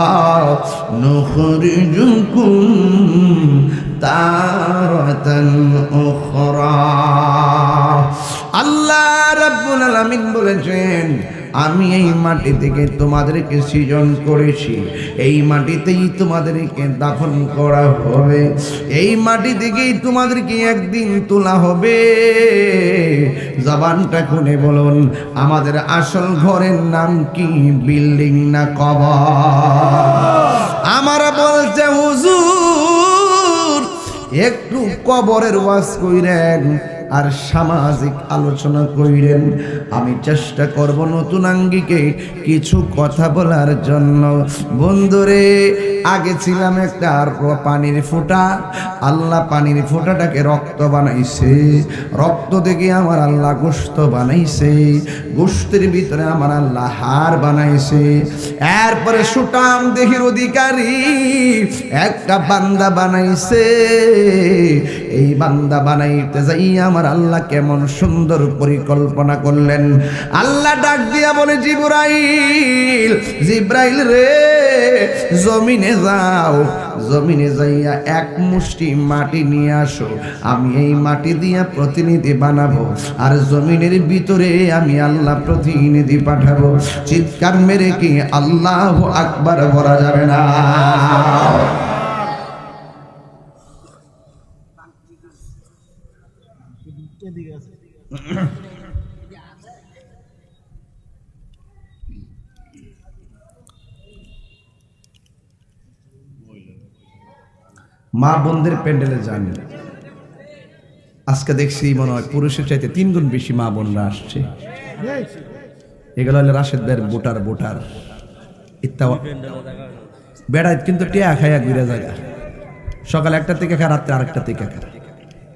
মিনহা নুখরিজুকুম তারাতান উখরা। আল্লাহ রাব্বুল আলামিন বলেছেন, আমি এই মাটি থেকে তোমাদেরকে সৃজন করেছি, এই মাটিতেই তোমাদেরকে দাফন করা হবে, এই মাটি থেকেই তোমাদেরকে একদিন তোলা হবে। জবানটা খুলে বলুন, আমাদের আসল ঘরের নাম কি? বিল্ডিং না কবর? আমারা বলছে হুজুর একটু কবরের ওয়াজ কইরেন আর সামাজিক আলোচনা কইরেন। আমি চেষ্টা করব নতুন আঙ্গিকে কিছু কথা বলার জন্য। বন্ধুরে, আগে ছিলাম একটা পানির ফোঁটা, আল্লাহ পানির ফোঁটাটাকে রক্ত বানাইছে, রক্ত থেকে আমার আল্লাহ গোশত বানাইছে, গোশতের ভিতরে আমার আল্লাহ হাড় বানাইছে। এরপরে সুটাম দেহের অধিকারী একটা বান্দা বানাইছে। এই বান্দা বানাইতে যাই আমার আল্লাহ কেমন সুন্দর পরিকল্পনা করলেন। আল্লাহ ডাক দিয়া বলে, জিবরাইল, জিবরাইল রে, জমিনে যাও, জমিনে যাইয়া এক মুষ্টি মাটি নিয়ে আসো, আমি এই মাটি দিয়া প্রতিনিধি বানাবো, আর জমিনের ভিতরে আমি আল্লাহ প্রতিনিধি পাঠাবো। চিৎকার মেরে কি আল্লাহু আকবার বলা যাবে না? মা বোনদের প্যান্ডেলে যান, আজকে দেখছি মনে হয় পুরুষের চাইতে 3 গুণ বেশি মা বোনরা আসছে। এগুলো হলো রাশেদ ভাইয়ের বোটার ইত্যাদি বেড়ায়, কিন্তু টিয়া খাইয়া ঘুরে জায়গা, সকালে একটা থেকে খা, রাত্রে আরেকটা থেকে খা।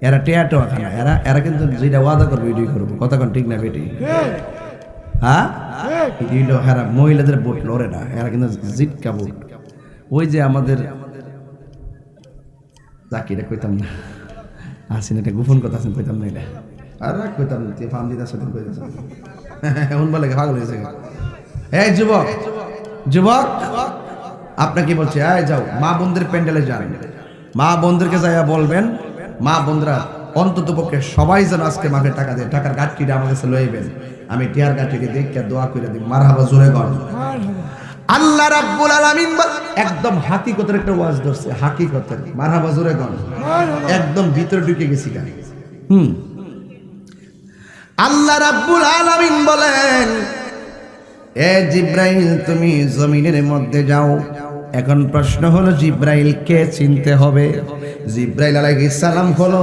এরা টিয়াটো খানা, এরা কিন্তু যেটা ওয়াদা করবে ওইটাই করবো। কতক্ষণ ঠিক না বেটি? হ্যাঁ, এরা মহিলাদের বোট লড়ে না, এরা কিন্তু জিটকা বোট। ওই যে আমাদের জাকিরা কইতাম না, আসেন এটা গোপন কথা আছেন, কইতাম না এটা, আর কইতাম না, তুই ফার্ম দিতে আসতেন কইতাম এমন বলে পাগল হয়েছে। এই যুবক, যুবক আপনাকে বলছে, এই যাও মা বোনদের প্যান্ডেলে যান, মা বোনদেরকে যাইয়া বলবেন, মা বোনরা অন্তত পক্ষে সবাই যেন আজকে মাকে টাকা দেয়, টাকার গাঁটটিটা আমার কাছে লইবেন, আমি টিয়ার গাঁটটিকে দেখে দোয়া করে দিই। মারহাবা, জোরে কর। আল্লাহ রাব্বুল আলামিন একদম হাকিকতের একটা ওয়াজ ধরছে, হাকিকতের। মারহাবা, জোরে কর। একদম ভিতরে ঢুকে গেছি গান। আল্লাহ রাব্বুল আলামিন বলেন, এ জিব্রাইল তুমি জমিনের মধ্যে যাও। এখন প্রশ্ন হলো, জিব্রাইল কে চিনতে হবে? জিব্রাইল আলাইহিস সালাম হলো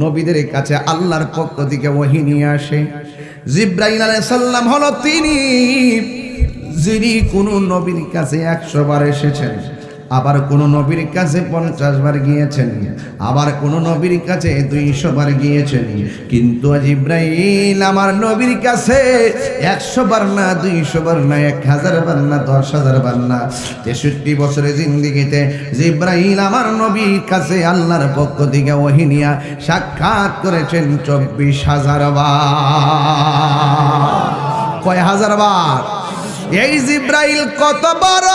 নবীদের কাছে আল্লাহর পক্ষ থেকে ওহী নিয়ে আসে। জিব্রাইল আলাইহিস সালাম হলো তিনি যিনি কোন নবীর কাছে 100 বার এসেছেন, আবার কোন নবীর কাছে 50 বার গিয়েছেন, আবার কোন নবীর কাছে 200 বার গিয়েছেন। কিন্তু জিব্রাইল আমার নবীর কাছে 100 বার না, 200 বার না, 1000 বার না, 10,000 বার না, 63 বছরের জিন্দেগিতে জিব্রাইল আমার নবীর কাছে আল্লাহর পক্ষ থেকে ওহী নিয়া সাক্ষাৎ করেছেন 24,000 বার। কয় হাজার বার? এই জিব্রাইল কত বড়!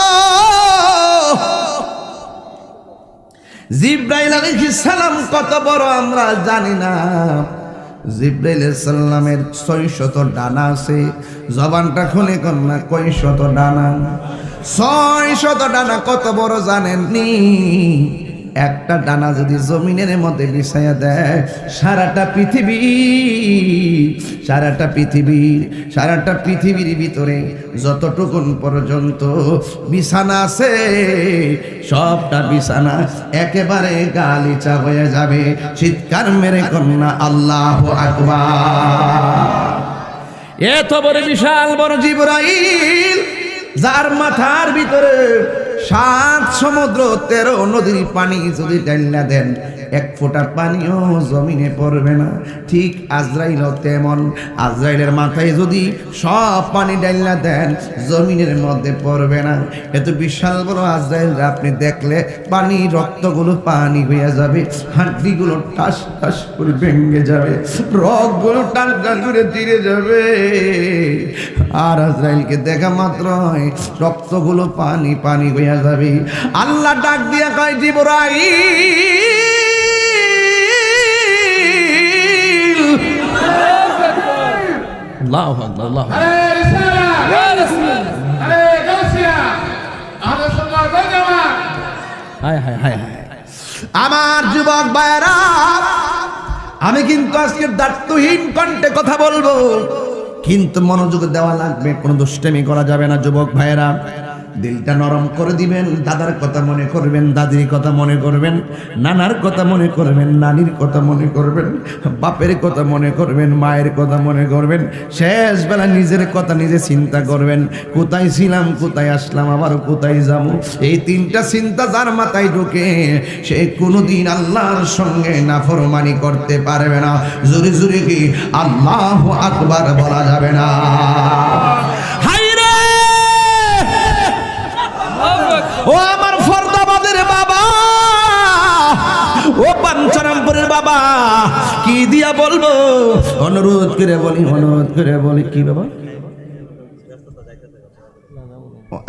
জিব্রাইল আলাইহিস সালাম কত বড় আমরা জানি না। জিব্রাইল আলাইহিস সালামের 600 ডানা আছে। জবানটা খুলে কোন না, কয় শত ডানা? 600 ডানা। কত বড় জানেননি? একটা ডানা যদি জমিনের মধ্যে বিছায়া দেয়, সারাটা পৃথিবীর ভিতরে যতটুকুন পর্যন্ত বিছানা আছে, সবটা বিছানা একেবারে গালিচা হয়ে যাবে। চিৎকার মেরে কন্যা আল্লাহু আকবার। এত বড় বিশাল বড় জিবরাইল, যার মাথার ভিতরে 7 সমুদ্র 13 নদীর পানি যদি ঢেলে দেন, এক ফোঁটা পানিও জমিনে পড়বে না। ঠিক আজরাইলও তেমন, আজরাইলের মাথায় যদি সব পানি ডাইলা দেন জমিনের মধ্যে পড়বে না। এত বিশাল বড় আজরাইল আপনি দেখলে পানি, রক্তগুলো পানি হয়ে যাবে, হাড্ডিগুলো টাস টাস করে ভেঙে যাবে, রগগুলো টাস টাস করে চিরে যাবে। আর আজরাইলকে দেখা মাত্র রক্তগুলো পানি পানি হয়ে যাবে। আল্লাহ ডাক দিয়া কয় জিবরাইল, আল্লাহু আকবার, আল্লাহু আকবার। আমার যুবক ভাইরা, আমি কিন্তু আজকে দায়িত্বহীন কণ্ঠে কথা বলবো, কিন্তু মনোযোগ দেওয়া লাগবে, কোনো দুষ্টামি করা যাবে না। যুবক ভাইরা, দিলটা নরম করে দিবেন। দাদার কথা মনে করবেন, দাদির কথা মনে করবেন, নানার কথা মনে করবেন, নানির কথা মনে করবেন, বাপের কথা মনে করবেন, মায়ের কথা মনে করবেন। শেষ বেলা নিজের কথা নিজে চিন্তা করবেন, কোথায় ছিলাম, কোথায় আসলাম, আবার কোথায় যাব। এই তিনটা চিন্তা যার মাথায় ঢোকে সে কোনোদিন আল্লাহর সঙ্গে নাফরমানি করতে পারবে না। জোরে জোরে কি আল্লাহু আকবার বলা যাবে না? ও আমার ফরদাবাদের বাবা, ও পাঞ্চারামপুরের বাবা, কি দিয়া বলবো? অনুরোধ করে বলি, অনুরোধ করে বলি। কি বাবা?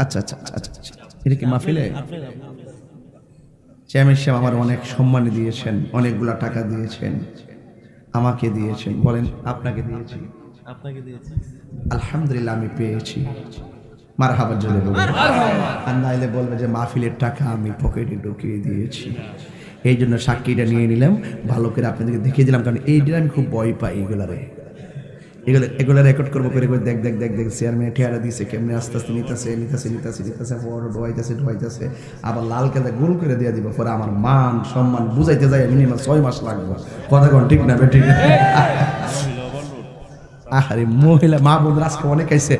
আচ্ছা আচ্ছা আচ্ছা আচ্ছা, এটা কি মাহফিলে? চেয়ারম্যান সাহেব আমার অনেক সম্মান দিয়েছেন, অনেকগুলা টাকা দিয়েছেন, আমাকে দিয়েছেন। বলেন, আপনাকে দিয়েছি? আপনাকে দিয়েছি। আলহামদুলিল্লাহ, আমি পেয়েছি। মারহাবা জোরে বলুন। আর নাইলে বলবে যে মাহফিলের টাকা আমি পকেটে ঢুকিয়ে দিয়েছি। এই জন্য সাক্ষীটা নিয়ে নিলাম, ভালো করে আপনাদেরকে দেখিয়ে দিলাম, কারণ এই দিন আমি খুব ভয় পাই এগুলো রেকর্ড করবো করে দেখ দেখ দেখ দেখ চেয়ারম্যান ঠেয়ারা দিয়েছে কেমনি আস্তে আস্তে নিতেছে বড় ঢোয়াইতেছে, আবার লাল কাদা গোল করে দিয়ে দিব, পরে আমার মান সম্মান বুঝাইতে যায় মিনিমাম 6 মাস লাগবে। কথা কোন ঠিক না? ঠিক না? আরে মহিলা মা বোনরা আজকে অনেক আইছে,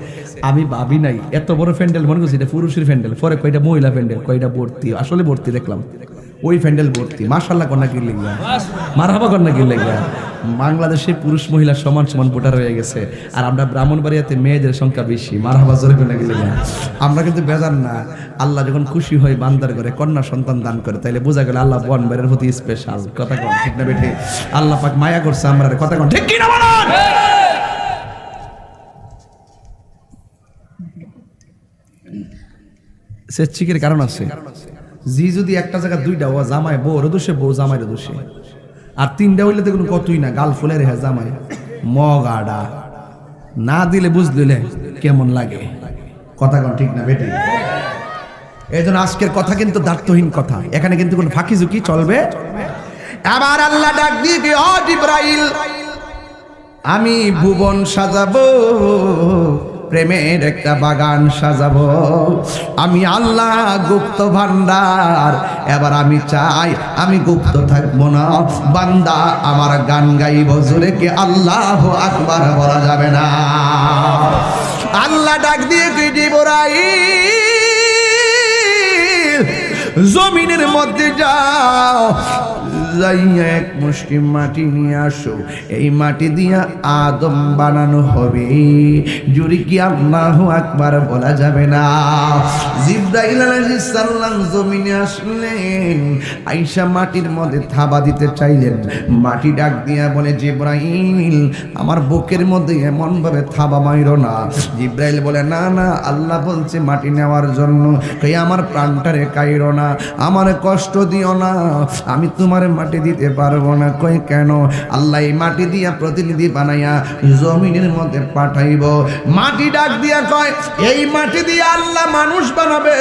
আমি ভাবি নাই এত বড় প্যান্ডেল, মনে করছি এটা পুরুষের প্যান্ডেল, পরে কয়টা মহিলা প্যান্ডেল, কয়টা ভর্তি, আসলে ভর্তি দেখলাম, ওই প্যান্ডেল ভর্তি। মাশাআল্লাহ কন্যা কি লেগা, মারহাবা কন্যা কি লেগা। বাংলাদেশে পুরুষ মহিলা সমান সমান ভোটার হয়ে গেছে, আর আমরা ব্রাহ্মণবাড়িয়াতে মেয়েদের সংখ্যা বেশি। মারহাবা জোরে কন্যা কি লেগা। আমরা কিন্তু বেজার না, আল্লাহ যখন খুশি হয় বান্দার করে কন্যা সন্তান দান করে, তাইলে বোঝা গেল আল্লাহ বোন ভাইয়ের প্রতি স্পেশাল। কথা কোন ঠিক না বেঠে? আল্লাহ পাক মায়া করছে আমরা, কথা কোন ঠিক কি না বলেন? সেচিকের কারণ আছে, জি যদি একটা জায়গা দুইটা ও জামাই বউর দোষে, বউ জামাইয়ের দোষে, আর তিনটা হইলে দেখুন কতই না, গাল ফুলের হ্যাঁ জামাই মগাডা না দিলে বুঝলে কেমন লাগে। কথা কোন ঠিক না বেটি? এই জন্য আজকের কথা কিন্তু দায়িত্বহীন কথা, এখানে কিন্তু কোনো ফাঁকি ঝুঁকি চলবে। আবার আল্লাহ ডাক দিয়ে কি, ও জিবরাইল, আমি ভুবন সাজাবো, প্রেমের একটা বাগান সাজাবো, আমি আল্লাহ গুপ্ত ভান্ডার। এবার আমি চাই আমি গুপ্ত থাকবো না, বান্দা আমার গান গাইব। জোরে কি আল্লাহু আকবার বলা যাবে না? আল্লাহ ডাক দিয়ে কি, জিবরাইল জমিনের মধ্যে যাও, যাইয়া এক মুষ্টি মাটি নিয়ে আসো, এই মাটি দিয়া আদম বানানো হবে। জুরি কি আল্লাহু আকবার বলা যাবে না? জিবরাইল আলাইহিস সালাম জমিনে আসলেন, আয়েশা মাটির মধ্যে থাবা দিতে চাইলেন। মাটি ডাক দিয়া বলে, জিবরাইল আমার বুকের মধ্যে এমন ভাবে থাবা মাইরো না। জিবরাইল বলে, না না, আল্লাহ বলছে মাটি নেওয়ার জন্য, কই আমার প্রাণটারে কাইরো না, আমার কষ্ট দিও না, আমি তোমার মাটি দিতে পারবো না। কই কেন? আল্লাহ এই মাটি দিয়া প্রতিনিধি বানাইয়া জমিনের মধ্যে পাঠাইব। মাটি ডাক দিয়া কয়, এই মাটি দিয়া আল্লাহ মানুষ বানাবে,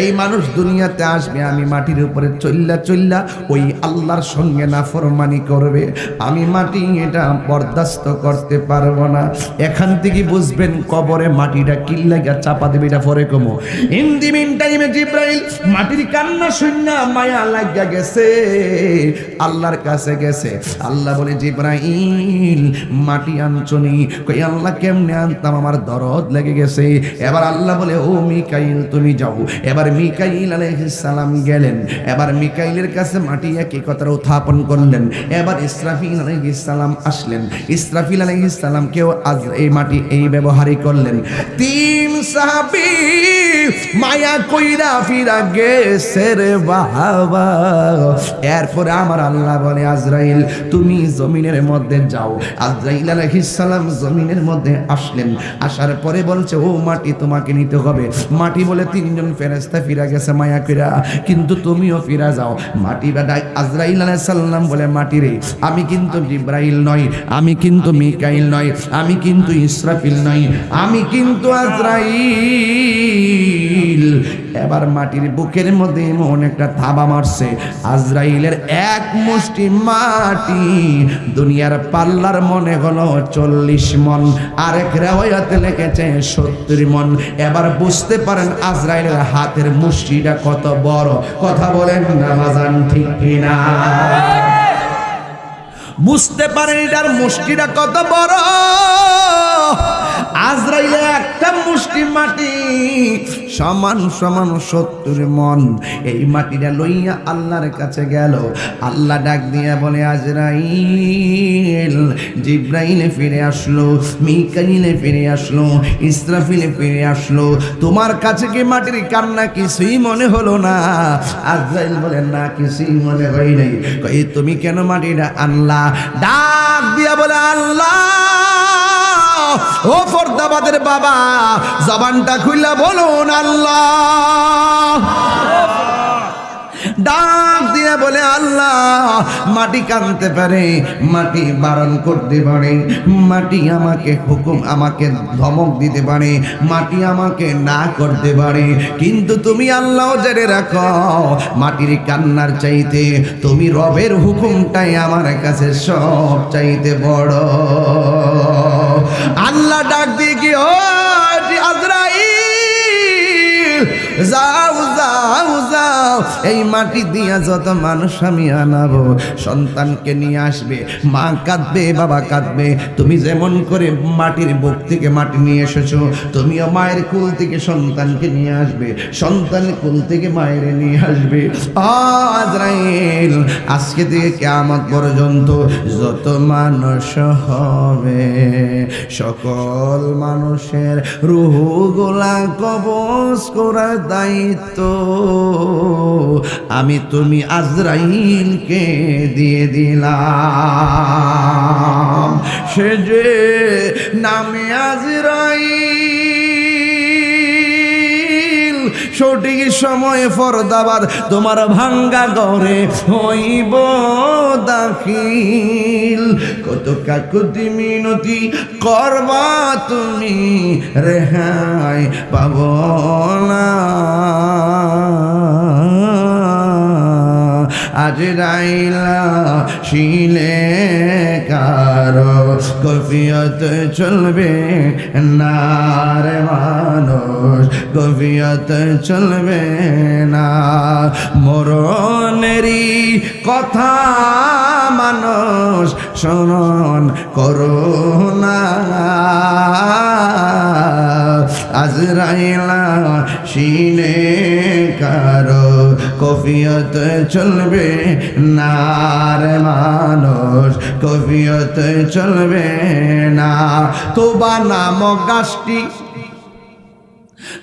এই মানুষ দুনিয়াতে আসবে, আমি মাটির উপরে চল্লা চল্লা ওই আল্লাহর সঙ্গে নাফরমানি করবে, আমি মাটি এটা বরদাস্ত করতে পারবো না। এখান থেকে বুঝবেন কবরে মাটিটা কি লাগা চাপা দেবে, এটা পরে কমো। ইন দি মিন টাইমে জিবরাইল মাটির কান্না শুননা মায়া লাগা গেছে, আল্লাহর কাছে গেছে। আল্লাহ বলে জিবরাইল মাটি আনছনি? কই আল্লাহ কেমনে আনতাম, আমার দরদ লেগে গেছে। এবার আল্লাহ বলে ও মিকাইল তুমি যাও। এবার মিকাইল আলাইহিস সালাম গেলেন। এবার মিকাইলের কাছে মাটি একই কথা উত্থাপন করলেন। এবার ইসরাফিল আলাইহিস সালাম আসলেন। ইসরাফিল আলাইহিস সালাম কেউ আজ এই মাটি এই ব্যবহারই করলেন। 3 সাহাবী মায়া কইরা ফিরা গেছে রে বাবা। এরপরে আমার আল্লাহ বলে আজরাইল তুমি জমিনের মধ্যে যাও। আজরাইল আলাইহিস সালাম জমিনের মধ্যে আসলেন। আসার পরে বলছে ও মাটি তোমাকে নিতে হবে। মাটি বলে 3 জন ফেরেশতা ফিরা গেছে মায়া কইরা, কিন্তু তুমিও ফিরা যাও। মাটি বাদাই আজরাইল আলাইহিস সালাম বলে মাটি রে আমি কিন্তু জিবরাইল নই, আমি কিন্তু মিকাইল নই, আমি কিন্তু ইসরাফিল নই, আমি কিন্তু আজরাইল। এবার মাটির বুকের মধ্যে এমন একটা থাবা মারছে, আজরাইলের এক মুষ্টি মাটি দুনিয়ার পাল্লার মনে হলো 40 মন, আরেক রিওয়ায়াতে লিখেছে 70 মন। এবার বুঝতে পারেন আজরাইলের হাতের মুষ্টিটা কত বড়। কথা বলেন না বাজান, ঠিক কিনা? বুঝতে পারেন এটার মুষ্টিটা কত বড়। আজরাইলের একটা মুষ্টি মাটি সমান সমান 70 মন। এই মাটিটা লইয়া আল্লাহর কাছে গেল। আল্লাহ ডাক দিয়া বলে আজরাইল, জিবরাইল ফিরে আসলো, মিকাইল ফিরে আসলো, ইসরাফিল ফিরে আসলো, তোমার কাছে কি মাটির কান্না কিছুই মনে হলো না? আজরাইল বলে না, কিছুই মনে হয় নাই। কই তুমি কেন মাটিটা আনলা? ডাক দিয়া বলে আল্লাহ ও ফরদাবাদের বাবা, জবানটা খুইলা বলুন আল্লাহ। ডাক দিয়ে বলে আল্লাহ, মাটি কাঁদতে পারে, মাটি বারণ করতে পারে, মাটি আমাকে হুকুম আমাকে ধমক দিতে পারে, মাটি আমাকে না করতে পারে, কিন্তু তুমি আল্লাহ জেনে রাখো মাটির কান্নার চাইতে তুমি রবের হুকুমটাই আমার কাছে সব চাইতে বড়। আল্লাহ ডাক দিয়ে কি ও আজরাইল যাও যাও যাও, এই মাটি দিয়া যত মানুষ আমি আনাবো সন্তানকে নিয়ে আসবে, মা কাঁদবে বাবা কাঁদবে, তুমি যেমন করে মাটির বুক থেকে মাটি নিয়ে এসেছো তুমিও মায়ের কুল থেকে সন্তানকে নিয়ে আসবে, সন্তানের কুল থেকে মায়ের নিয়ে আসবে। আজরাইল আজকে থেকে কিয়ামত পর্যন্ত যত মানুষ হবে সকল মানুষের রূহগুলা কবজ করার দায়িত্ব আমি তুমি আজরাইলকে দিয়ে দিলাম। সে যে নামে আজরাইল সঠিক সময়ে ফরদাবাদ তোমার ভাঙ্গা ঘরে হইব দাখিল, কত কাকুতি মিনতি করবা তুমি রেহাই পাব না। আজরাইলা শিলে কারো কফিয়ত চলবে না রে মানুষ, কফিয়ত চলবে না। মরণেরই কথা মানুষ শরণ করো না। আজরাইলা শিলে কারো কফিয়ত চলবে না রে মানুষ, কফিয়ত চলবে না। তোবা নামক গাছটি,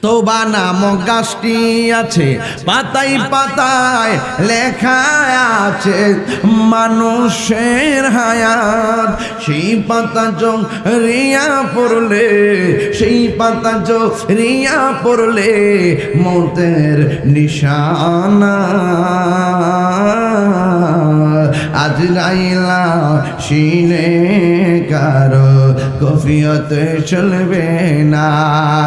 তোবা নামক গাছটি আছে পাতায় পাতায় লেখা আছে মানুষের হায়াত, সেই পাতা রিয়া পড়লে, সেই পাতা রিয়া পড়লে মৌতের নিশানা। আজরাইলা শিনে কারো কফিয়ত চলবে না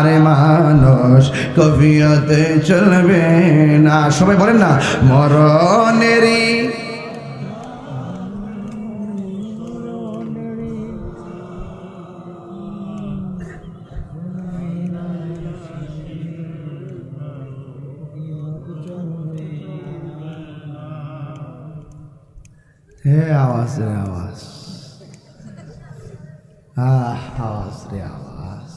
রে মানুষ, কফিয়ত চলবে না। সবাই বলেন না মরণেরই হে আওয়াজ রে আওয়াজ, আওয়াজ রে আওয়াজ,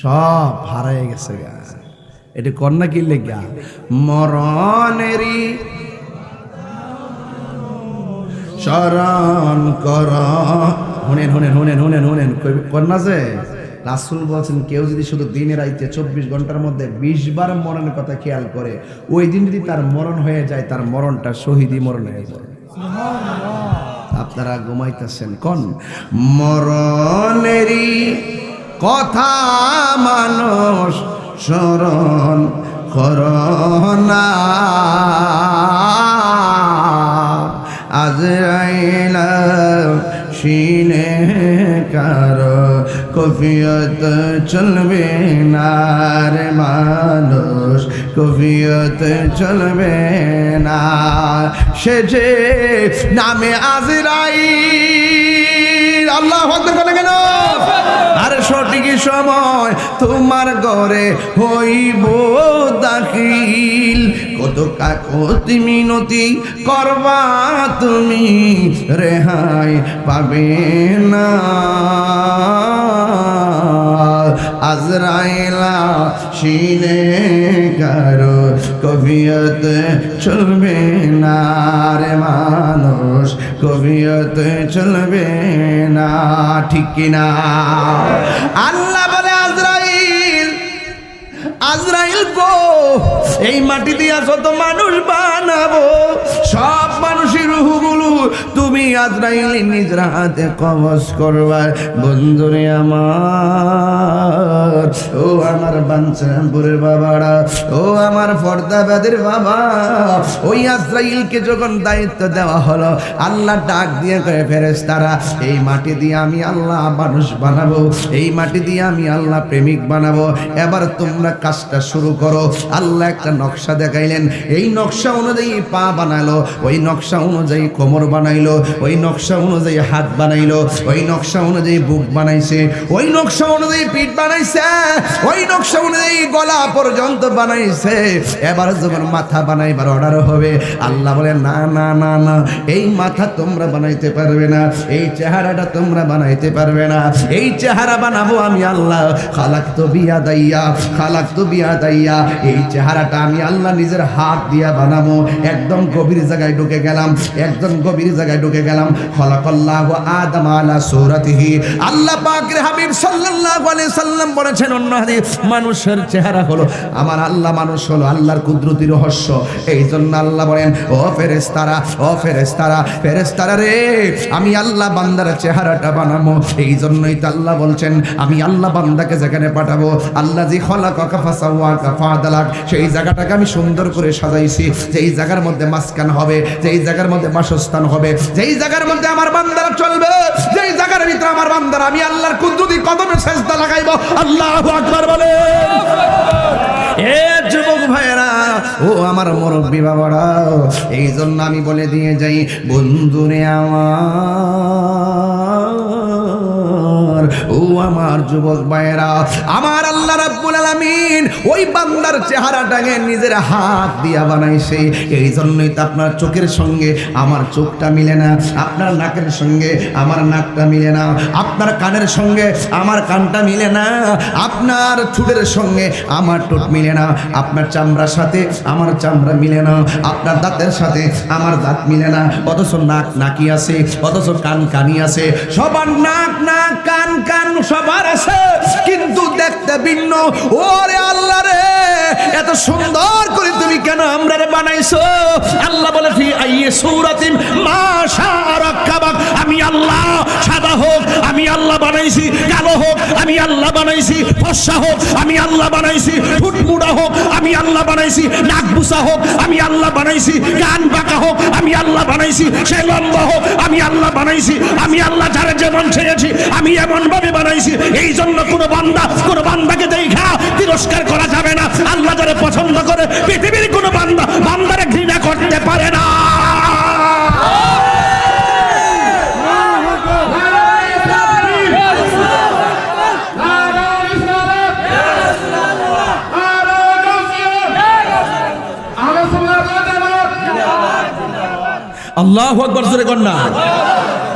সব হারাই গেছে গা। এটা কন্যা কি লেগা মরণেরই শরণ কর। হুনেন হুনেন হুনেন হুনেন হুনেন কন্যা যে রাসূল বলছেন কেউ যদি শুধু দিনের রাইতে 24 ঘন্টার মধ্যে 20 বার মরণের কথা খেয়াল করে, ওই দিন যদি তার মরণ হয়ে যায়, তার মরণটা শহীদি মরণ হয়ে যায়। আপনারা ঘুমাইতেছেন কোন মরণেরই কথা মানুষ স্মরণ করোনা, আজরাইল সিনে কারো কফিয়ত চলবে না রে মানুষ, কফিয়ত চলবে না। সে যে নামে আজরাইল, আল্লাহু আকবার বলে কেন? আর সঠিক সময় তোমার ঘরে হইব দাখিল, কত কাকতি মিনতি করবা তুমি, রেহাই পাবে না। আজরাইলা সিনে কারো কফিয়ত চলবে না রে মানুষ, কফিয়ত চলবে না, ঠিক কিনা? আল্লাহ বলে আজরাইল, আজরাইল গো, এই মাটি দিয়া যত মানুষ বানাবো, সব মানুষের রূহগুলো তুমি আজরাইল নিজের হাতে কবজ করবা। বন্ধুরে আমার, ও আমার বাঞ্ছাপুরের বাবারা, ও আমার ফরদাবাদের বাবা, ওই আজরাইলকে যখন দায়িত্ব দেওয়া হলো, আল্লাহ ডাক দিয়ে কয়ে ফেরেশতারা, এই মাটি দিয়ে আমি আল্লাহ মানুষ বানাবো, এই মাটি দিয়ে আমি আল্লাহ প্রেমিক বানাবো, এবার তোমরা কাজটা শুরু করো। আল্লাহ একটা নকশা দেখাইলেন, এই নকশা অনুযায়ী পা বানালো, ওই নকশা অনুযায়ী কোমর বানাইলো, ওই নকশা অনুযায়ী হাত বানাইলো, ওই নকশা অনুযায়ী বুক বানাইছে, ওই নকশা অনুযায়ী পিঠ বানাইছে, ওই নকশা অনুযায়ী গলা পর্যন্ত বানাইছে। এবার যখন মাথা বানাইবার অর্ডার হবে, আল্লাহ বলে না না না না, এই মাথা তোমরা বানাইতে পারবে না, এই চেহারাটা তোমরা বানাইতে পারবে না, এই চেহারা বানাবো আমি আল্লাহ। খালাকতু বিয়াদাইয়া, খালাকতু বিয়াদাইয়া, এই চেহারাটা আমি আল্লাহ নিজের হাত দিয়া বানাবো। একদম গভীর জায়গায় ঢুকে গেলাম, একদম গভীর জায়গায় ঢুকে গেলাম। খালাকাল্লাহু আদম আলা সূরাতিহি, আল্লাহ পাকের হাবিব সাল্লাল্লাহু আলাইহি সাল্লাম বলেছেন অন্য হাদিস, মানুষের চেহারা হলো আমার আল্লাহ, মানুষ হলো আল্লাহর কুদরতি রহস্য। এই জন্য আল্লাহ বলেন, ও ফেরেশতারা, ও ফেরেশতারা, ফেরেশতারা রে, আমি আল্লাহ বান্দার চেহারাটা বানাবো। এই জন্যই তো আল্লাহ বলছেন, আমি আল্লাহ বান্দাকে যেখানে পাঠাবো, আল্লাহ জি খালাকাকা ফাসাওয়াকা ফাআদালাক, সেই জায়গাটাকে আমি সুন্দর করে সাজাইছি, যেই জায়গার মধ্যে মাসকান হবে, যেই জায়গার মধ্যে বাসস্থান হবে, যেই জায়গার মধ্যে আমার বান্দারা চলবে, যেই জায়গার ভিতরে আমার বান্দারা আমি আল্লাহর কুদরতি কদমে সেজদা লাগাইবো। আল্লাহু আকবার বলে। এ যুবক ভাইরা, ও আমার মুরব্বি বাবারা, এই জন্য আমি বলে দিয়ে যাই, বন্ধুরে আমার, ও আমার যুবক ভাইরা, আমার আল্লাহ রাব্বুল আলামিন ওই বান্দার চেহারাটাকে নিজের হাত দিয়া বানাইছে। এই জন্যই তো আপনার চোখের সঙ্গে আমার চোখটা মিলে না, আপনার নাকের সঙ্গে আমার নাকটা মিলে না, আপনার কানের সঙ্গে আমার কানটা মিলে না, আপনার ঠোঁটের সঙ্গে আমার ঠোঁট মিলে না, আপনার চামড়ার সাথে আমার চামড়া মিলে না, আপনার দাঁতের সাথে আমার দাঁত মিলে না। অথচ নাক নাকি আছে, অথচ কান কানি আছে, সবার নাক নাক কান কান সবার আছে, কিন্তু দেখতে ভিন্ন। ওরে আল্লাহ রে, এত সুন্দর করে তুমি কেন আমরারে বানাইছো? আল্লাহ বলে, ফি আইয়ি সূরাতিন মা শাআ রাক্কাবাক, আমি আল্লাহ সাদা হোক আমি আল্লাহ বানাইছি, কালো হোক আমি আল্লাহ বানাইছি, ফর্সা হোক আমি আল্লাহ বানাইছি, ফুটমুড়া হোক আমি আল্লাহ বানাইছি, নাক বুসা হোক আমি আল্লাহ বানাইছি, কান বাঁকা হোক আমি আল্লাহ বানাইছি, সে লম্বা হোক আমি আল্লাহ বানাইছি, আমি আল্লাহ যারা যেমন চেয়েছি আমি এমন ভাবে বানাইছি। এই জন্য কোনো বান্দাকে দেখা তিরস্কার করা যাবে না। আল্লাহ যারা পছন্দ করে, পৃথিবীর কোনো বান্দারে ঘৃণা করতে পারে না। আল্লাহু আকবার জোরে কর না,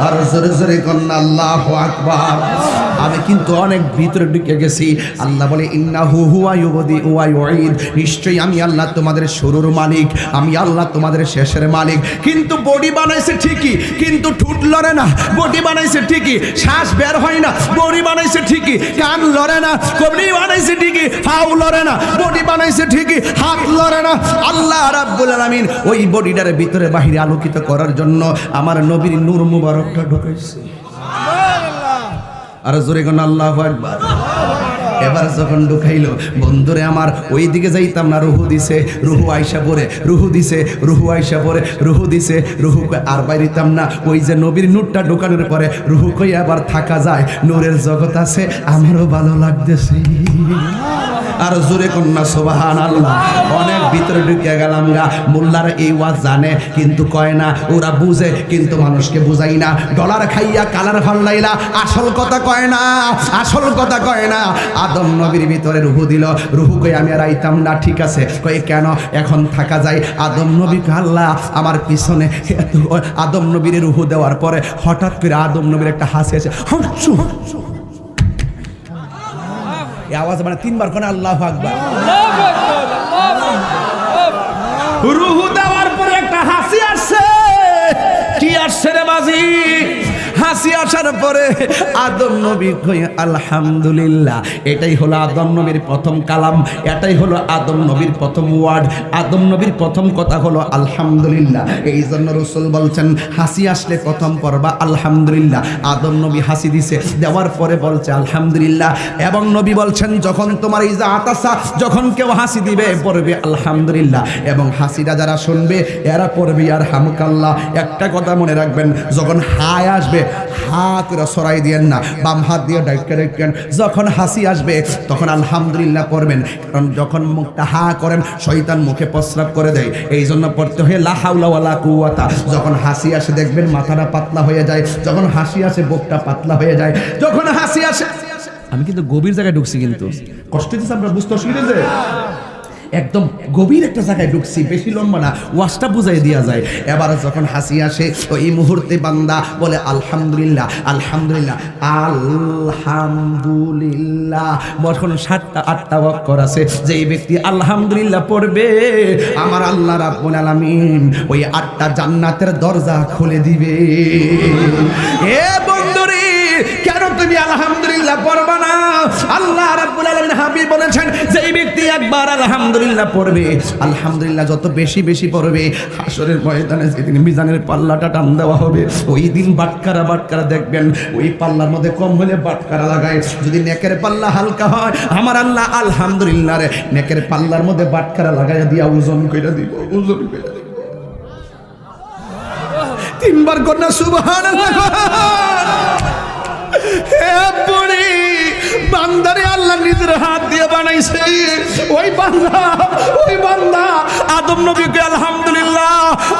আর জোরে জোরে কর না আল্লাহু আকবার। আমি কিন্তু অনেক ভিতরে ঢুকে গেছি। আল্লাহ বলে ইন্নাহু হুয়া ইউবদি ওয়া ইউঈদ, নিশ্চয়ই আমি আল্লাহ তোমাদের শুরুর মালিক, আমি আল্লাহ তোমাদের শেষের মালিক। কিন্তু বডি বানাইছে ঠিকই, কিন্তু ঠোঁট লড়ে না। বডি বানাইছে ঠিকই, শ্বাস বের হয় না। বডি বানাইছে ঠিকই, কান লড়ে না। বডি বানাইছে ঠিকই, পাও লড়ে না। বডি বানাইছে ঠিকই, হাত লড়ে না। আল্লাহ রাব্বুল আলামিন ওই বডিটার ভিতরে বাহিরে আলোকিত করার জন্য আমার নবীর নূর মুবারকটা ঢুকাইছে। আর জোরে কোন আল্লাহু আকবার। এবার যখন ঢুকাইলো, বন্ধুরে আমার ওই দিকে যাইতাম না, রুহু দিছে, রুহু আয়সা পরে, রুহু দিছে, রুহু আয়সা পরে, রুহু দিছে, রুহু আর বাইরিতাম না। ওই যে নবীর নূরটা ঢুকানোর পরে রুহু কই আবার থাকা যায়, নূরের জগৎ আছে, আমারও ভালো লাগতেছে। আর জোরে কন্যা সুবহানাল্লাহ। অনেক ভিতরে ঢুকে গেলাম গা। মোল্লারা এই ওয়াজ জানে কিন্তু কয় না, ওরা বুঝে কিন্তু মানুষকে বুঝাই না। ডলার খাইয়া কালার ফাল্লাইলা, আসল কথা কয় না, আসল কথা কয় না। আদম নবীর ভিতরে রুহু দিল, রুহু কই আমি আর আইতাম না, ঠিক আছে কই কেন এখন থাকা যায়। আদম নবী আল্লাহ আমার পিছনে, আদম নবীর রুহু দেওয়ার পরে হঠাৎ করে আদম নবীর একটা হাসি আছে, হচ্ছু হচ্ছু এই আওয়াজ মানে তিনবার কোন আল্লাহু আকবার। রুহু দেওয়ার পরে একটা হাসি আসছে। কি আসছে রে বাজি? হাসি আসার পরে আদম নবী কই আলহামদুলিল্লাহ। এটাই হলো আদম নবীর প্রথম কালাম, এটাই হলো আদম নবীর প্রথম ওয়ার্ড। আদম নবীর প্রথম কথা হলো আলহামদুলিল্লাহ। এই জন্য রাসূল বলছেন হাসি আসলে প্রথম পড়বা আলহামদুলিল্লাহ। আদম নবী হাসি দিছে, দেওয়ার পরে বলছে আলহামদুলিল্লাহ। এবং নবী বলছেন যখন তোমার ইজা আতাসা, যখন কেউ হাসি দিবে পড়বে আলহামদুলিল্লাহ। এবং হাসিটা যারা শুনবে এরা পড়বে ইয়ারহামুকাল্লাহ। একটা কথা মনে রাখবেন, যখন হায় আসবে হা করে সরাই দিয়েন না, বাম হাত দিয়ে ডাইকা রাখবেন। যখন হাসি আসবে তখন আলহামদুলিল্লাহ পড়বেন, কারণ যখন মুখটা হা করেন শয়তান মুখে প্রস্রাব করে দেয়। এই জন্য পড়তে হয় লা হাওলা ওয়ালা কুওয়াতা। যখন হাসি আসে দেখবেন মাথাটা পাতলা হয়ে যায়, যখন হাসি আসে বুকটা পাতলা হয়ে যায়, যখন হাসি আসে। আমি কিন্তু গভীর জায়গায় ঢুকছি, কিন্তু কষ্ট হচ্ছে আপনারা বুঝতে অসুবিধা হয়েছে। একদম গভীর একটা জায়গায় ঢুকছি, বেশি লম্বা না, ওয়াজটা বুঝাই দেওয়া যায়। এবার যখন হাসি আসে ওই মুহূর্তে বান্দা বলে আলহামদুলিল্লাহ, আলহামদুলিল্লাহ, আলহামদুলিল্লাহ। যখন 7টা 8টা অক্ষর আছে, যেই ব্যক্তি আলহামদুলিল্লাহ পড়বে আমার আল্লাহ রাব্বুল আলামিন ওই 8টা জান্নাতের দরজা খুলে দিবে। এ বন্ধুরে, কেন তুমি আলহামদুলিল্লাহ পড়বা না? আল্লাহ রাব্বুল আলামিন হাবিব বলেছেন যেই ব্যক্তি একবার আলহামদুলিল্লাহ পড়বে, আলহামদুলিল্লাহ যত বেশি বেশি পড়বে, হাসরের ময়দানে যেদিন মিজানের পাল্লাটা টান দেওয়া হবে ওই দিন বাটকারা বাটকারা দেখবেন, ওই পাল্লার মধ্যে কম হলে বাটকারা লাগায়। যদি নেকের পাল্লা হালকা হয় আমার আল্লাহ আলহামদুলিল্লাহ রে নেকের পাল্লার মধ্যে বাটকারা লাগাইয়া দিয়া ওজন কইরা দিব, ওজন কইরা দিব। তিনবার কন্যা সুবহানাল্লাহ। হে বুড়ি বান্দারে আল্লাহ নিজের হাত দিয়ে বানাইছে। ওই বান্দা আদম নবীকে আলহামদুলিল্লাহ,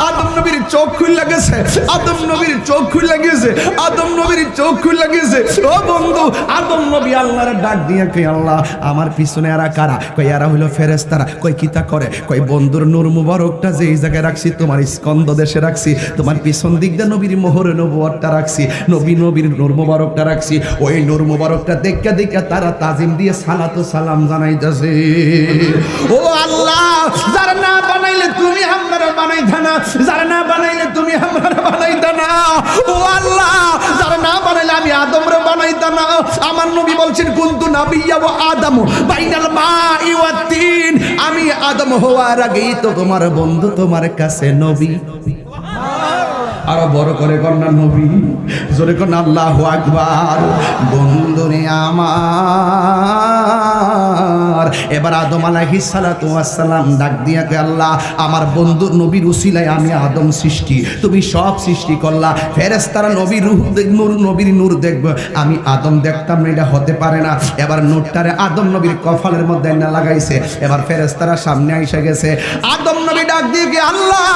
আদম নবীর চোখ খুলে গেছে, আদম নবীর চোখ খুলে গেছে, আদম নবীর চোখ খুলে গেছে। ও বন্ধু, আদম নবী আল্লাহর ডাক দিয়ে কই আল্লাহ আমার পিছনে এরা কারা? কই এরা হইলো ফেরেশতারা। কই কিতা করে? কই বন্ধুর নূর মুবারকটা যেই জায়গায় রাখছি তোমার স্কন্দ দেশে রাখছি, তোমার পিছন দিক দিয়ে নবীর মোহরে নবুয়তটা রাখছি, নবীর নূর মুবারকটা রাখছি। ওই নূর মুবারকটা দেখা দেখা তারা তাজিম দিয়ে সালাতু সালাম জানাইতেছে। ও আল্লাহ, যারা না বানাইলে তুমি আমরা বানাইতা না, যারা না বানাইলে তুমি আমরা বানাইতা না। ও আল্লাহ, যারা না বানাইলে আমি আদমরে বানাইতা না। আমার নবী বলছেন কুনতু নাবিয়্যা ওয়া আদমু বাইনাল মাই ওয়াত তিন। আমি আদম হওয়ার আগেই তো তোমার বন্ধু তোমার কাছে নবী। আরো বড় করে কন্যা নবী, জোরে কন্যা আল্লাহু আকবার। বন্ধুরে আমার, এবার আদম আলাইহিস সালাতু ওয়াস সালাম ডাক দিয়া কে আল্লাহ আমার বন্ধুর নবীর উসিলায় আমি আদম সৃষ্টি, তুমি সব সৃষ্টি করলা। ফেরেশতারা নবীর রূহ দেখব, নবীর নূর দেখব, আমি আদম দেখতাম না, এটা হতে পারে না। এবার নূরটারে আদম নবীর কপালের মধ্যে না লাগাইছে। এবার ফেরেশতারা সামনে এসে গেছে, আদম নবী ডাক দিয়ে কে আল্লাহ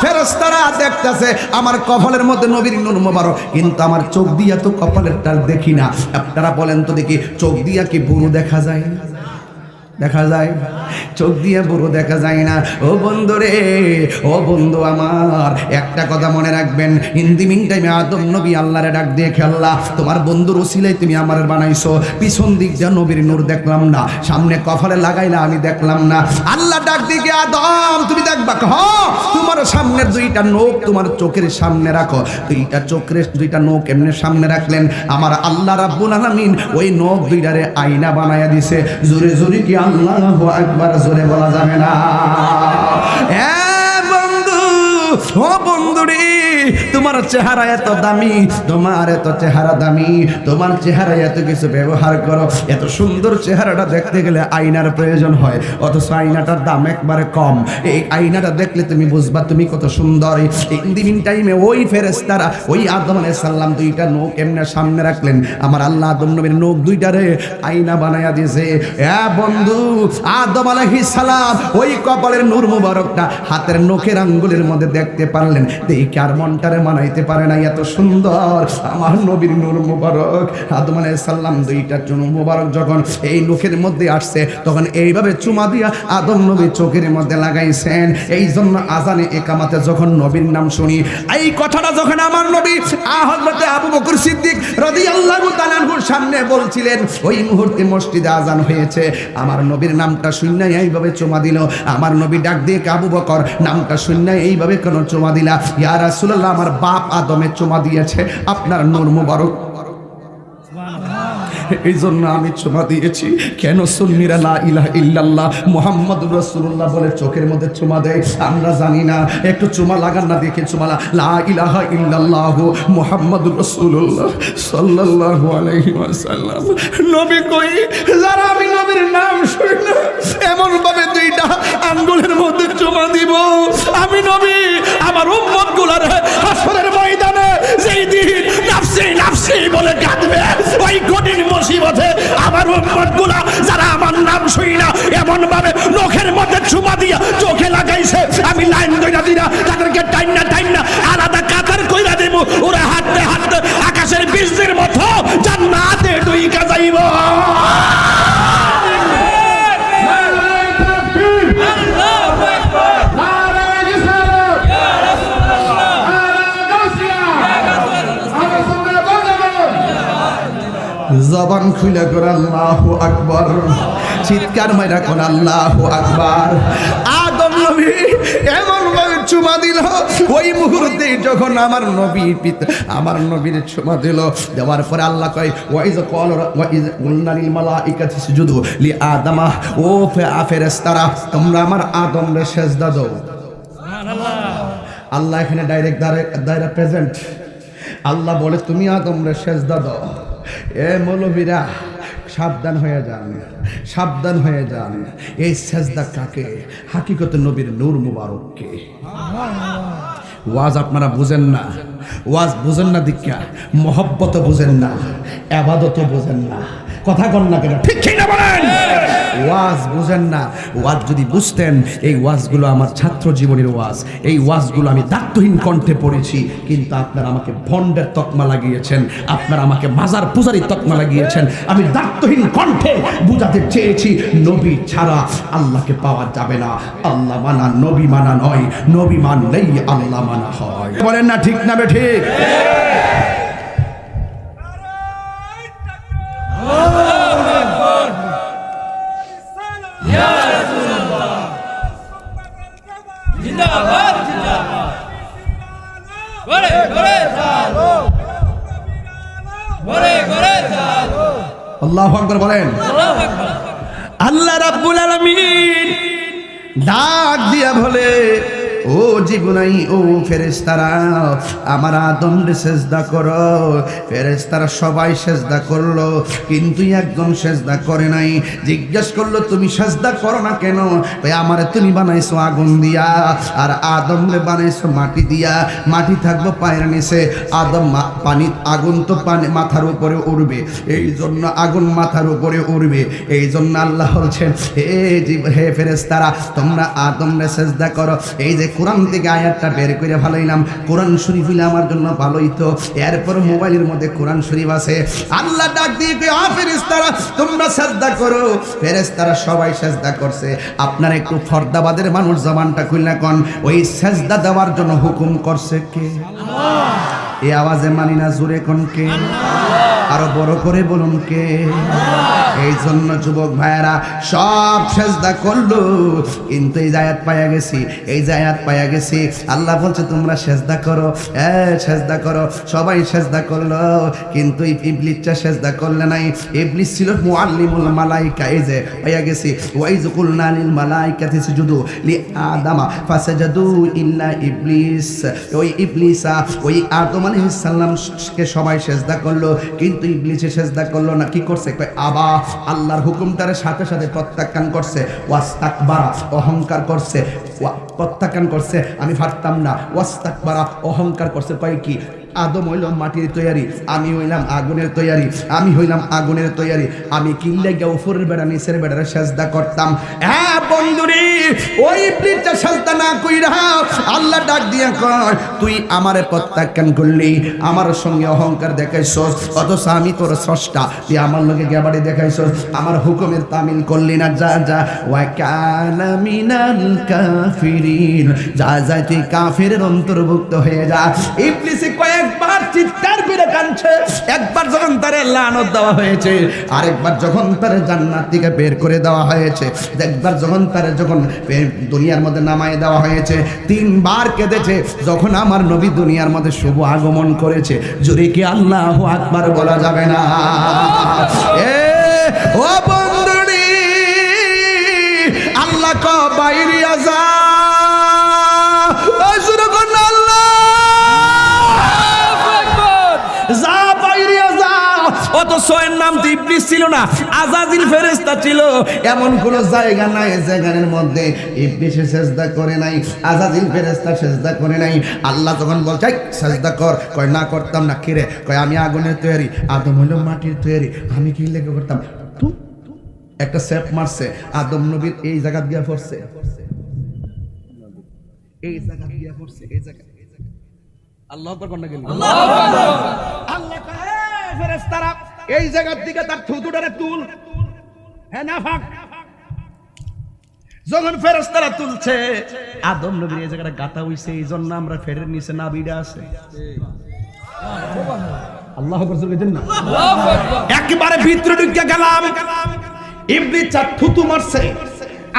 ফেরেশতারা দেখতেছে আমার কপালের মধ্যে নবীর নূর মোবারক, কিন্তু আমার চোখ দিয়া তো কপালের টাল দেখি না। আপনারা বলেন তো দেখি, চোখ দিয়া কি বুরু দেখা যায়? দেখা যায়? চোখ দিয়ে পুরো দেখা যায় না। ও বন্ধু রে, ও বন্ধু আমার, একটা কথা মনে রাখবেন, হিন্দি মিন টাইমে আদম নবী আল্লাহরে ডাক দিয়ে খেললা, তোমার বন্ধুর ওসিলায় তুমি আমার বানাইছো, পিছন দিক দিয়ে নবীর নূর দেখলাম না, সামনে কপালে লাগাইলা আমি দেখলাম না। আল্লাহ ডাক দিয়ে আদম তুমি দেখবা, তোমার সামনের দুইটা নখ তোমার চোখের সামনে রাখো। দুইটা নখ এমনি সামনে রাখলেন, আমার আল্লাহ রাব্বুল আলামিন ওই নখ দুইটারে আয়না বানায়া দিছে। জোরে জোরে কি আল্লাহু আকবার জোরে বলা যাবে না? ও বন্ধুরে, তোমার চেহারা এত দামি, তোমার এত চেহারা দামি, তোমার চেহারা এত কিছু ব্যবহার করো, এত সুন্দর চেহারাটা দেখতে গেলে আয়নার প্রয়োজন হয়, অথচ আয়নাটার দাম একবারে কম। এই আয়নাটা দেখলে তুমি বুঝবা তুমি কত সুন্দর। ইন টাইমে ওই ফেরেশতারা ওই আদম আলাইহিস সালাম দুইটা নখ এমনি সামনে রাখলেন, আমার আল্লাহ আদম নবীর নখ দুইটারে আয়না বানায়া দিয়েছে। বন্ধু, আদম আলাইহিস সালাম ওই কপালের নূর মুবারকটা হাতের নখের আঙ্গুলের মধ্যে দেখতে পারলেন, দেখে আর মনটারে মানাইতে পারে না, এত সুন্দর আমার নবীর নূর মুবারক। আদম আলাইহিস সালাম দুইটা চুমু মুবারক যখন এই নখের মধ্যে আসছে, তখন এইভাবে চুমা দিয়া আদম নবী চোখের মধ্যে লাগাইছেন। এই জন্য আজানে একামাতে যখন নবীর নাম শুনি, এই কথাটা যখন আমার নবী হযরতে আবু বকর সিদ্দিক রাদিয়াল্লাহু তাআলা আনহুর সামনে বলছিলেন, ওই মুহূর্তে মসজিদে আজান হয়েছে, আমার নবীর নামটা শুনে এইভাবে চুমা দিল। আমার নবী ডাক দিয়ে আবু বকর, নামটা শুনে এইভাবে কেন চুমা দিলা? ইয়া রাসূলুল্লাহ, আমার বাপ আদমে চুমা দিয়েছে, আপনার নূর মুবারক, এই জন্য আমি চুমা দিয়েছি। কেন সুন্নিরা লা ইলাহা ইল্লাল্লাহ মুহাম্মাদুর রাসূলুল্লাহ বলে চোখের মধ্যে চুমা দেয়? আমরা জানি না। একটু চুমা লাগান না, দেখে চুমা লা ইলাহা ইল্লাল্লাহ মুহাম্মাদুর রাসূলুল্লাহ সাল্লাল্লাহু আলাইহি ওয়াসাল্লাম। নবী কই, যারা আমি নবীর নাম শুনি না এমন ভাবে দুইটা আঙ্গুলের মধ্যে চুমা দিব, আমি নবী আমার উম্মত গুলার হাসরের ময়দানে যেই দিন নাফসি নাফসি বলে কাঁদবে, ওই কঠিন মুসিবতে আমার উম্মতগুলা যারা আমার নাম শুনি না এমন ভাবে নখের মধ্যে চুমা দিয়া চোখে লাগাইছে, আমি লাইন কইরা দিনা তাদেরকে টাইনা আলাদা কাতার কইরা দেব, ওরা হাঁটতে হাঁটতে আকাশের বীজের মতো জান্নাতে ঢুইকা যাইব। জবান খুলে করে আল্লাহু আকবার, চিৎকার মাইরা কোন আল্লাহু আকবার। আদম নবী এমন ভাবে চুমা দিল, ওই মুহূর্তে যখন আমার নবীর চুমা দিল, দেওয়ার পরে আল্লাহ কয়, ওয়াইজ কুলনা লিল মালাইকাতি সুজুদু লি আদামা, ও ফেরেশতারা তোমরা আমার আদমরে সেজদা দাও। সুবহানাল্লাহ। আল্লাহ এখানে ডাইরেক্ট প্রেজেন্ট। আল্লাহ বলে তুমি আদমরে সেজদা দাও। মৌলবীরা সাবধান হয়ে যান, সাবধান হয়ে যান। এই সেজদা কাকে? হাকিকতে নবীর নূর মুবারককে। ওয়াজ আপনারা বুঝেন না, ওয়াজ বুঝেন না, দীক্ষা মহব্বত বুঝেন না, ইবাদত বুঝেন না। কথা কন না কেন? ঠিক কি না বলেন? ওয়াজ বুঝেন না। ওয়াজ যদি বুঝতেন, এই ওয়াজগুলো আমার ছাত্র জীবনের ওয়াজ, এই ওয়াজগুলো আমি দায়িত্বহীন কণ্ঠে পড়েছি, কিন্তু আপনারা আমাকে ভণ্ডের তকমা লাগিয়েছেন, আপনারা আমাকে মাজার পূজারীর তকমা লাগিয়েছেন। আমি দায়িত্বহীন কণ্ঠে বুঝাতে চেয়েছি নবী ছাড়া আল্লাহকে পাওয়া যাবে না। আল্লাহ মানা নবী মানা নয়, নবী মানলেই আল্লাহ মানা হয়। বলেন না ঠিক না বেঠিক? আল্লাহু আকবার বলেন। আল্লাহ রাব্বুল আলামিন ডাক দিয়া বলে, ও জীবনাই, ও ফেরেশতারা আমার আদমরে সেজদা করো। ফেরেশতারা সবাই সেজদা করলো, কিন্তু একজন সেজদা করে নাই। জিজ্ঞেস করলো তুমি সেজদা করো না কেন? তাই আমারে তুমি বানাইছো আগুন দিয়া, আর আদমরে বানাইছো মাটি দিয়া। মাটি থাকবো পায়ের নিচে, আদম পানি, আগুন তো পানি মাথার উপরে উড়বে, এই জন্য আগুন মাথার উপরে উড়বে। এই জন্য আল্লাহ বলছেন, হে ফেরেশতারা তোমরা আদমরে সেজদা করো। এই যে কোরআন থেকে আয়াতটা বের করে ভালাইলাম, কোরআন শরীফ হইলে আমার জন্য ভালোই তো। এরপর মোবাইলের মধ্যে কোরআন শরীফ আছে। আল্লাহ ডাক দিয়ে কয়, ফেরেশতারা তোমরা সিজদা করো। ফেরেশতারা সবাই সিজদা করছে। আপনার একটু ফর্দাবাদের মানুষ জবানটা খুলনা কোন, ওই সিজদা দেওয়ার জন্য হুকুম করছে কে? আল্লাহ। এই আওয়াজে মানি না, জোরে কোন কে? আরো বড় করে বলুন কে? এই জন্য যুবক ভাইয়েরা সব সেজদা করলো, কিন্তু এই জায়াত পাইয়া গেছি, এই জায়াত পাইয়া গেছি। আল্লাহ বলছে তোমরা সেজদা করো, সেজদা করো। সবাই সেজদা করলো, কিন্তু ইবলিসটা সেজদা করলে নাই। ইবলিস ছিল মুআল্লিমুল মালাইকা। এই যে পাইয়া গেছি, ওয়াইজ কুলনা লিল মালাইকাতি সুজুদু লি আদামা ফাসাজাদু ইল্লা ইবলিস। ওই ইবলিসা, ওই আদম আলাইহিস সালাম কে সবাই সেজদা করলো, কিন্তু ইবলিসে সেজদা করলো না। কি করছে? কয় আবা, আল্লাহর হুকুমটার সাথে সাথে প্রত্যাখ্যান করছে। ওয়াস্তাকবারা, অহংকার করছে। প্রত্যাখ্যান করছে, আমি পারতাম না। ওয়াস্তাকবারা, অহংকার করছে। কয় কি? আদম হইল মাটির তৈয়ারি, আমি হইলাম আগুনের তৈয়ারি, আমি হইলাম আগুনের তৈয়ারি। আমি কিল্লে গিয়ে উপরের বেড়া নিচের বেড়ারে সেজদা করতাম। হ্যাঁ বন্ধুরে, ওই ইবলিসটা সেজদা না কইরা আল্লাহ ডাক দিয়া কয়, তুই আমারে প্রত্যাখ্যান করলি, আমার সঙ্গে অহংকার দেখাইছস, অথচ আমি তোর স্রষ্টা, তুই আমার লগে গেবাড়ি দেখাইছস, আমার হুকুমের তামিল করলি না। যা যা, ওয়া কানা মিনাল কাফিরিন, যা যা তুই কাফিরের অন্তর্ভুক্ত হয়ে যা। ইবলিস কয়েকবার চিৎকার করে কাঁদছে। একবার যখন তারে লানত দেওয়া হয়েছে, আরেকবার যখন তারে জান্নাত থেকে বের করে দেওয়া হয়েছে, একবার যখন তারে যখন দুনিয়ার মধ্যে নামায় দেওয়া হয়েছে, তিনবার কেঁদেছে যখন আমার নবী দুনিয়ার মধ্যে শুভ আগমন করেছে। যদি কি আল্লাহু আকবার বলা যাবে না? ও বন্ধুরি, আল্লাহ ক বাইরিয়া যা, অথচ এর নাম তো ইবলিস ছিল না, আজাজিল ফেরেশতা ছিল। এমন কোন জায়গা নাই যেখানের মধ্যে ইবলিস সেজদা করে নাই, আজাজিল ফেরেশতা সেজদা করে নাই। আল্লাহ যখন বলছে সেজদা কর, কয় না করতাম না। কিরে? কয় আমি আগুনের তৈরি, আদম হলো মাটির তৈরি, আমি কি লেগে করতাম? একটা সেপ মারছে, আদম নবীর এই জায়গা দিয়া পড়ছে, এই জায়গা দিয়া পড়ছে, এই জায়গা। আল্লাহু আকবার কোনটা গেল? আল্লাহু আকবার। আল্লাহ কয় ফেরেশতারা এই জায়গার দিকে তার থুতুটারে তুল। হ্যাঁ না ফাক। যখন ফেরেশতারা তুলছে, আদম নবীর এই জায়গাটা গাতা হইছে, এই জন্য আমরা ফেরের নিচে নাবিটা আছে। আল্লাহু আকবার জোরে দেন না। আল্লাহু আকবার। একেবারে ভিতরে ঢুকে গেলাম, ইবলিস চার থুতু মারছে,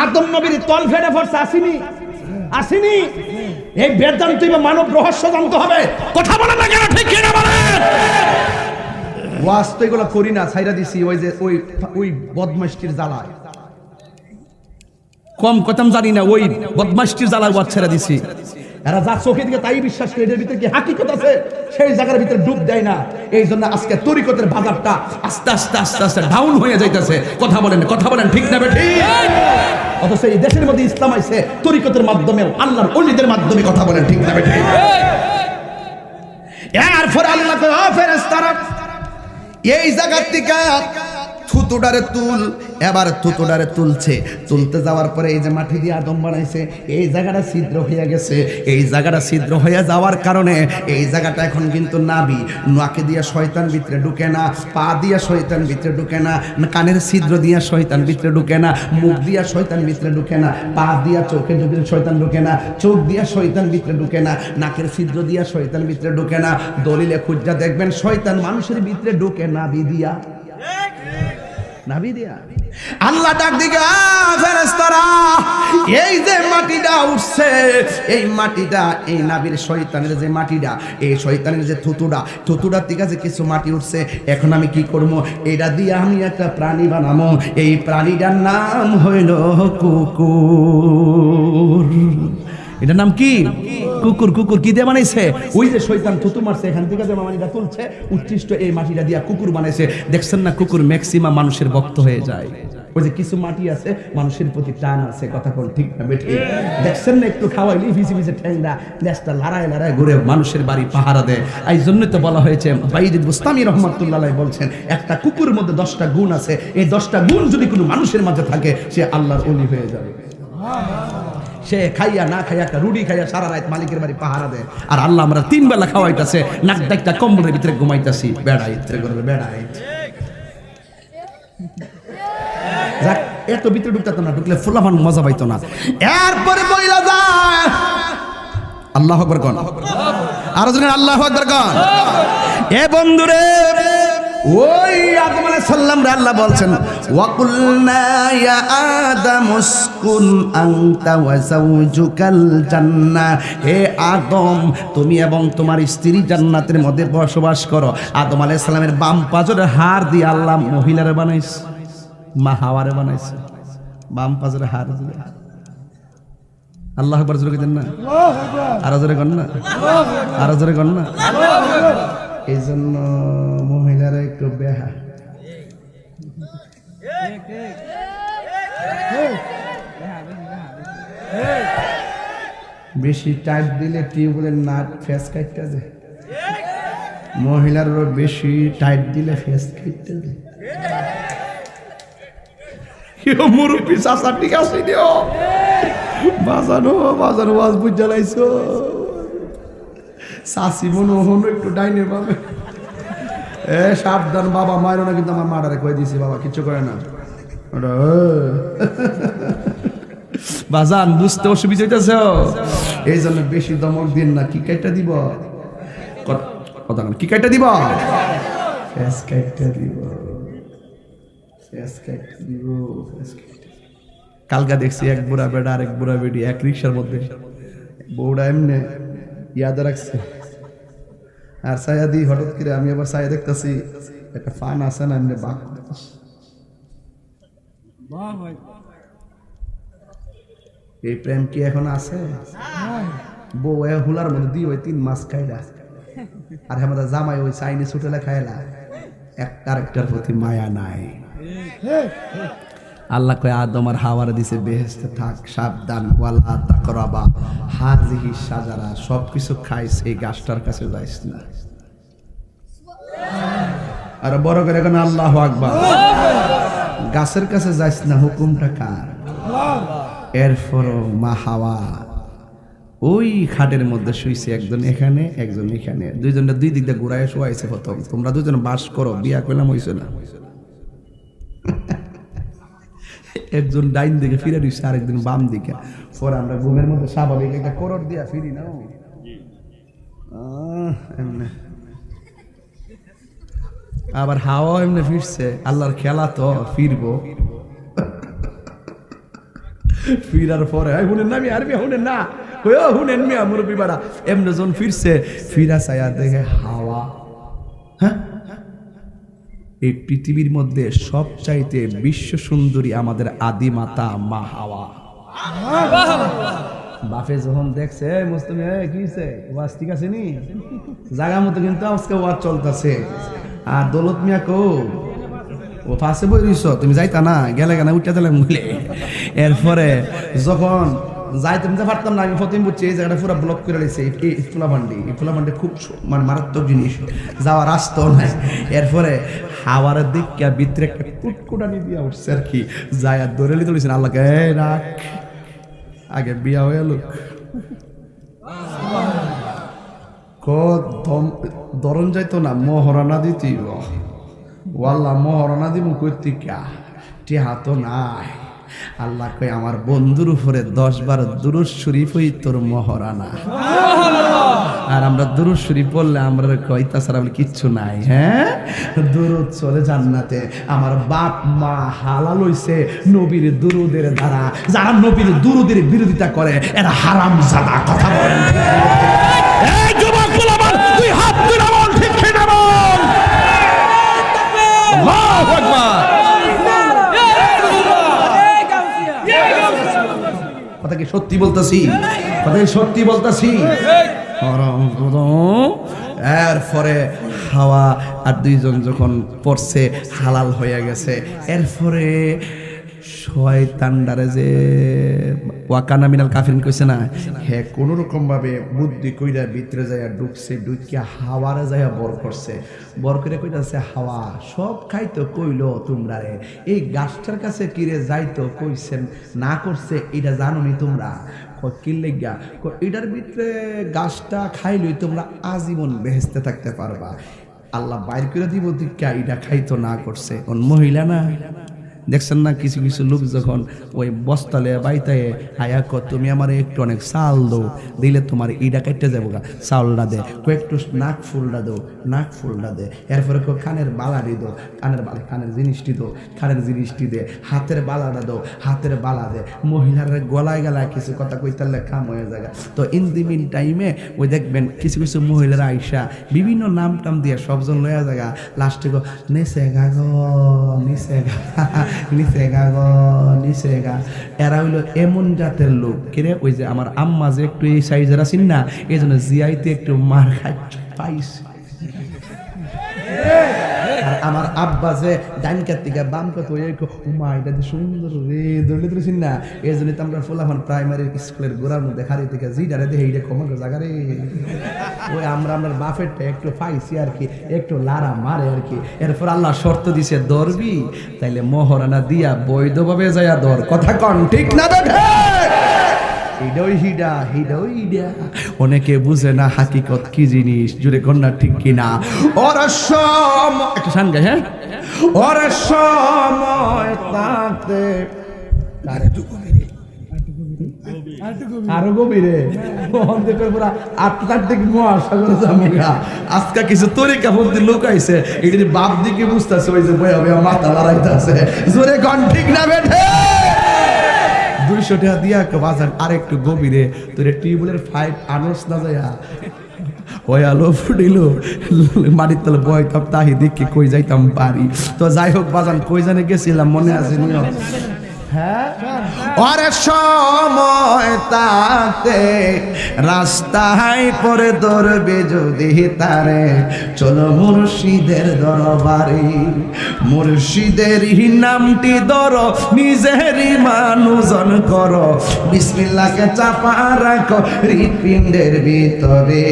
আদম নবীর তল ফেড়ে পড়ছে। আসেনি? আসেনি? এই বেদান্ত মানব রহস্য জানতে হবে। কথা বলেন না কেন? ঠিক কিনা বলেন? ওয়াজ তো এগুলো করি না, ছাইরা দিছি ওই যে ওই বদমাশটির জ্বালায়। কম কথাম জানি না, ওই বদমাশটির জ্বালায় ওয়াজ ছেড়ে দিছি। এরা যা চোখে দিকে তাই বিশ্বাস করে, এর ভিতরে কি হাকিকত আছে সেই জায়গার ভিতরে ডুব দেয় না। এই জন্য আজকে তরিকতের বাজারটা আস্তে আস্তে আস্তে আস্তে ডাউন হয়ে যাইতেছে। কথা বলেন, কথা বলেন, ঠিক না বেঠিক? অথচ এই দেশের মধ্যে ইসলাম আইছে তরিকতের মাধ্যমে, আল্লাহর ওলিদের মাধ্যমে। কথা বলেন, ঠিক না বেঠিক? এরপর আল্লাহ কয়, ও ফেরেশতারা এই জায়গার থেকে থুতুডারে তুল। এবার থুতুডারে তুলছে, তুলতে যাওয়ার পরে এই যে মাটি দিয়ে আদম বানাইছে, এই জায়গাটা ছিদ্র হয়ে গেছে। এই জায়গাটা ছিদ্র হয়ে যাওয়ার কারণে এই জায়গাটা এখন কিন্তু নাবি, নাকে দিয়ে শয়তান ভিতরে ঢুকে না, পা দিয়া শয়তান ভিতরে ঢুকে না, কানের ছিদ্র দিয়া শয়তান ভিতরে ঢুকে না, মুখ দিয়া শয়তান ভিতরে ঢুকে না, পা দিয়া চোখের ভিতরে শয়তান ঢুকে না, চোখ দিয়া শয়তান ভিতরে ঢুকে না, নাকের ছিদ্র দিয়া শয়তান ভিতরে ঢুকে না। দলিলে খুঁজা দেখবেন শয়তান মানুষের ভিতরে ঢুকে নাবি দিয়া, নাবি দিয়া। আল্লাহ ডাক দিকে, ফেরেশতারা এই যে মাটিটা উঠছে, এই মাটিটা, এই নাবির শয়তানের যে মাটিটা, এই শয়তানের যে থুতুটা থেকে যে কিছু মাটি উঠছে, এখন আমি কি করবো? এটা দিয়ে আমি একটা প্রাণী বানাবো। এই প্রাণীটার নাম হইল কুকুর। এটার নাম কি? কুকুর। কুকুর কি দিয়ে বানাইছে? ওই যে শয়তান থুতু মারছে, এখান থেকে যে মাটিটা তুলছে, উৎকৃষ্ট এই মাটিটা দিয়া কুকুর বানাইছে। দেখছেন না, কুকুর ম্যাক্সিমাম মানুষের ভক্ত হয়ে যায়। ওই যে কিছু মাটি আছে মানুষের প্রতি টান আছে। কথা কোন ঠিক না বেঠিক? দেখছেন না, একটু খাওয়াইলি ভিজে ভিজে ঠ্যাংরা লেজটা লড়াই লড়াই ঘুরে মানুষের বাড়ি পাহারা দেয়। এই জন্যই তো বলা হয়েছে, বাইজিদ বুস্তামি রহমাতুল্লাহ বলছেন, একটা কুকুরের মধ্যে 10টা গুণ আছে, এই 10টা গুণ যদি কোনো মানুষের মাঝে থাকে, সে আল্লাহর ওলি হয়ে যাবে। সে খাইয়া না খাইয়া একটা রুটি খাইয়া সারা রাত মালিকের বাড়ি পাহারা দেয়, আর আল্লাহ আমরা 3 বেলা খাওয়াইতেছে, নাক ডাকটা কম্বলের ভিতরে ঘুমাইতেছি, বেড়াইতে করবে বেড়াইতে। যাক, এত ভিতরে ঢুকতে না, ঢুকলে ফুলাফান মজা পাইতো না। এরপরে বইলা যায় আল্লাহু আকবার কোন, আর জন্য আল্লাহু আকবার কোন। এ বন্ধুরে, ওই আদম আলাইহিস সালাম রে আল্লাহ বলছেন, ওয়া কুলনা ইয়া আদম উসকুন আনতা ওয়া যাওজুকাল জান্নাহ, হে আদম তুমি এবং তোমার স্ত্রী জান্নাতের মধ্যে বসবাস করো। আদম আলাইহিস সালামের বাম পাজরের হাড় দিয়ে আল্লাহ মহিলারে বানাইছে, মা হাওয়ারে বানাইছে, বাম পাজরের হাড় দিয়ে। আল্লাহু আকবার জোরে কইতেন না, আর জোরে কন না, আর জোরে কন না। এই জন্য মহিলারা একটু বেহা, বেশি টাইট দিলে টিউবওয়েলের নাট ফেস কাটতে যায়, মহিলারও বেশি টাইট দিলে ফেস কাটতে যায়। মুরব্বী চাচা ঠিক আছে, বাজানো বাজানো আজ বুঝ জ্বালাইছো, শাশি মনে হনো একটু ডাইনে পাবে। সাবধান বাবা, মায়েরও না কিন্তু আমার মাটারে কয়ে দিয়েছি, বাবা কিচ্ছু করে না। বাজান বুঝতে অসুবিধা হইতেছে, এই জন্য বেশি দমক দিন না। কি কাইটা দিব, কথা কি কাইটা দিব, ফেস কাইটা দিব, ফেস কাইটা দিব। কালকা দেখছি এক বুড়া বেড়া আর এক বুড়া বেড়ি এক রিক্সার মধ্যে, বউটা এমনি ইয়াদ রাখছে আর ছায়া দিই, হঠাৎ করে আমি আবার ছায়া দেখতেছি একটা ফান আছে না এমনি বাঘ, এই প্রেম কি এখন আছে? বউ হুলার মধ্যে দিয়ে ওই 3 মাস খাইলা, আর আমাদের জামাই ওই চাইনিজ হোটেলে খাইলা, একটা আরেকটার প্রতি মায়া নাই। আল্লাহ কয় আদম আর হাওয়ারে দিছে বেহেশতে থাক, সাবধান, ওয়ালা তাকরাবা হাযিহি শাজারা, সবকিছু খাইস, এই গাছটার কাছে যাইস না। আর বড় করে এখন আল্লাহু আকবার, গাছের কাছে যাইস না, হুকুমটা কার? এরপর মা হাওয়া ওই খাটের মধ্যে শুইছে, একজন এখানে একজন এখানে, দুইজনটা দুই দিক দিয়ে ঘুরায় শোয়াইছে। প্রথম তোমরা দুজন বাস করো, বিয়া করলাম হইছে না। একজন ডাইন দিকে ফিরে দিচ্ছে, আরেকজন বাম দিকে। পরে আমরা ঘুমের মধ্যে স্বাভাবিক একটা করোড় দিয়া ফিরি না, এমনি আবার হাওয়া এমনি ফিরছে। আল্লাহর খেলা তো, ফিরবো। ফিরার পরে শুনেন না, আমি আরবি শুনেন না, শুনেন মিয়া মুরব্বী বাড়া, এমনি যখন ফিরছে, ফিরা চাইয়া দেখে হাওয়া, হ্যাঁ এই পৃথিবীর মধ্যে সবচাইতে বিশ্ব সুন্দরী আমাদের আদি মাতা মা হাওয়া। বাপে যখন দেখছে, মুস্তামি কি হইছে, ওয়াজ ঠিক আছে নি, জায়গা মতো কিন্তু আজকে ওয়াজ চলতেছে। আর দৌলত মিয়া কো ও পাশে বই রইছ, তুমি যাইতা না, গেলে কেন উঠে দিলাম বলে। এরপরে যখন যাইতে পারতাম না, আমি প্রথম বুঝছি এই জায়গাটা পুরো ব্লক করে রয়েছে। এই ফুলাভান্ডি, এই ফুলাভান্ডি খুব মানে মারাত্মক জিনিস, যাওয়ার রাস্তাও নাই। এরপরে হাওয়ার দিকে ভিতরে একটা কুটকুটানি দিয়া উঠছে আর কি, যাই আর ধরে লিতে বলেছেন আল্লাহকে, রাখ আগে বিয়া হয়ে লোক ধরন যাইতো না, মহরানা দিতি, ওয়াল্লাহ মহরানা দিব করতে টিহা তো নাই। আল্লাহ কই আমার বন্ধুর উপরে 10 বার দুরূদ শরীফ হই তোর মহরানা। আর আমরা দুরূদ শরীফ পড়লে আমরা কই তাছাড়া কিচ্ছু নাই। হ্যাঁ, দুরূদ চলে জান্নাতে। আমার বাপ মা হালাল হইছে নবীর দুরূদের দ্বারা। যারা নবীর দুরূদের বিরোধিতা করে এরা হারামজাদা। কথা বলেন, এই যুবক বলবান তুই হাত তুলে বল, ঠিক না বল। আল্লাহু আকবার। কথা কি সত্যি বলতাছি? কথা কি সত্যি বলতাছি? এরপরে হাওয়া আর দুইজন যখন পড়ছে, হালাল হয়ে গেছে। এরপরে শয়তানডারে যে ওয়াকানা মিনাল কাফিরিন কইছে না, হে কোন রকম ভাবে বুদ্ধি কইরা ভিতরে যাইয়া ঢুকছে, ঢুকিয়া হাওয়ারে যাইয়া বর করছে। বর করে কইতাছে, হাওয়া সব খাইতো কইলো তোমরা রে, এই গাছটার কাছে কিরে যাইতো কইছেন না করছে, এটা জানো নি তোমরা? কি লেগা এটার ভিতরে গাছটা খাইলেই তোমরা আজীবন বেহেশতে থাকতে পারবা। আল্লাহ বাইর করে দিব দিকা এটা খাইতো না করছে কোন মহিলা না দেখছেন না কিছু কিছু লোক যখন ওই বস্তালে বাইতায় হায়া কর তুমি আমার একটু অনেক চাল দো দিলে তোমার ইডা কাটতে যাবো গা চাউলটা দে একটু নাক ফুলটা দো নাক ফুলটা দে এরপরে কানের বালাটি দো কানের জিনিসটি দো কানের জিনিসটি দে হাতের বালাটা দো হাতের বালা দে মহিলার গলায় গলায় কিছু কথা কইতালে কাম হয়ে যায়। তো ইন দি মিন টাইমে ওই দেখবেন কিছু কিছু মহিলারা আইসা বিভিন্ন নাম টাম দিয়ে সবজন লয়া জায়গা লাস্টে গো নেসে গা গো নিসে গা নিচেগা গো নিচেগা। এরা হইলো এমন জাতের লোক কিরে ওই যে আমার আম্মা যে একটু এই সাইজের আছেন না এই জন্য জিয়াইতে একটু মার খাই পাইছে। আর আমার আব্বা যে ডাইন কার্তিকা বাম কত মা এটা যে সুন্দর রে দৌড়লে তুলেছেন না এই জন্য তো আমরা ফোলাফান প্রাইমারি স্কুলের গোড়ার মধ্যে খালি থেকে জিডারে দেখে এইটা কমা জায়গা রে ওই আমরা বাফেরটা একটু পাইছি আর কি একটু লারা মারে আর কি। এরপর আল্লাহ শর্ত দিছে ধরবি তাইলে মহারানা দিয়া বৈধভাবে যাইয়া ধর কথা কন ঠিক না দেখে অনেকে বুঝে না হাকিকত কি জিনিস জুড়ে কন্যা ঠিক কিনা। ওরা একটা শান গায় হ্যাঁ ওরা সময় থাকতে আরো গভীরে আটলান্টিক মহাসাগরে জামুগা আজকে কিছু তরিকা বলতে লোক আইছে এটি বাপ দিকে বুঝতেছে ওই যে বই হবে মাথা লড়াইতেছে জোরে কন ঠিক না বেঠে 200 টাকা দিয়া বাজার আরেকটু গভীরে তোর টিউবওয়েলের 5 আনস না যায়া ওই আলো ফুটিল মাটির তলে বইতাম তাহি দেখি কই যাইতাম পারি। তো যাই হোক বাজান কই জানে গেছিলাম মনে আছে নিও হ্যাঁ ওরে সময় তাতে রাস্তায় পরে ধরবে যদি তারে চলো মুর্শিদের দরবারে মুর্শিদের নামটি ধরো নিজেরই মানুষজন করো বিসমিল্লাহকে চাপা রাখো হৃৎপিণ্ডের ভিতরে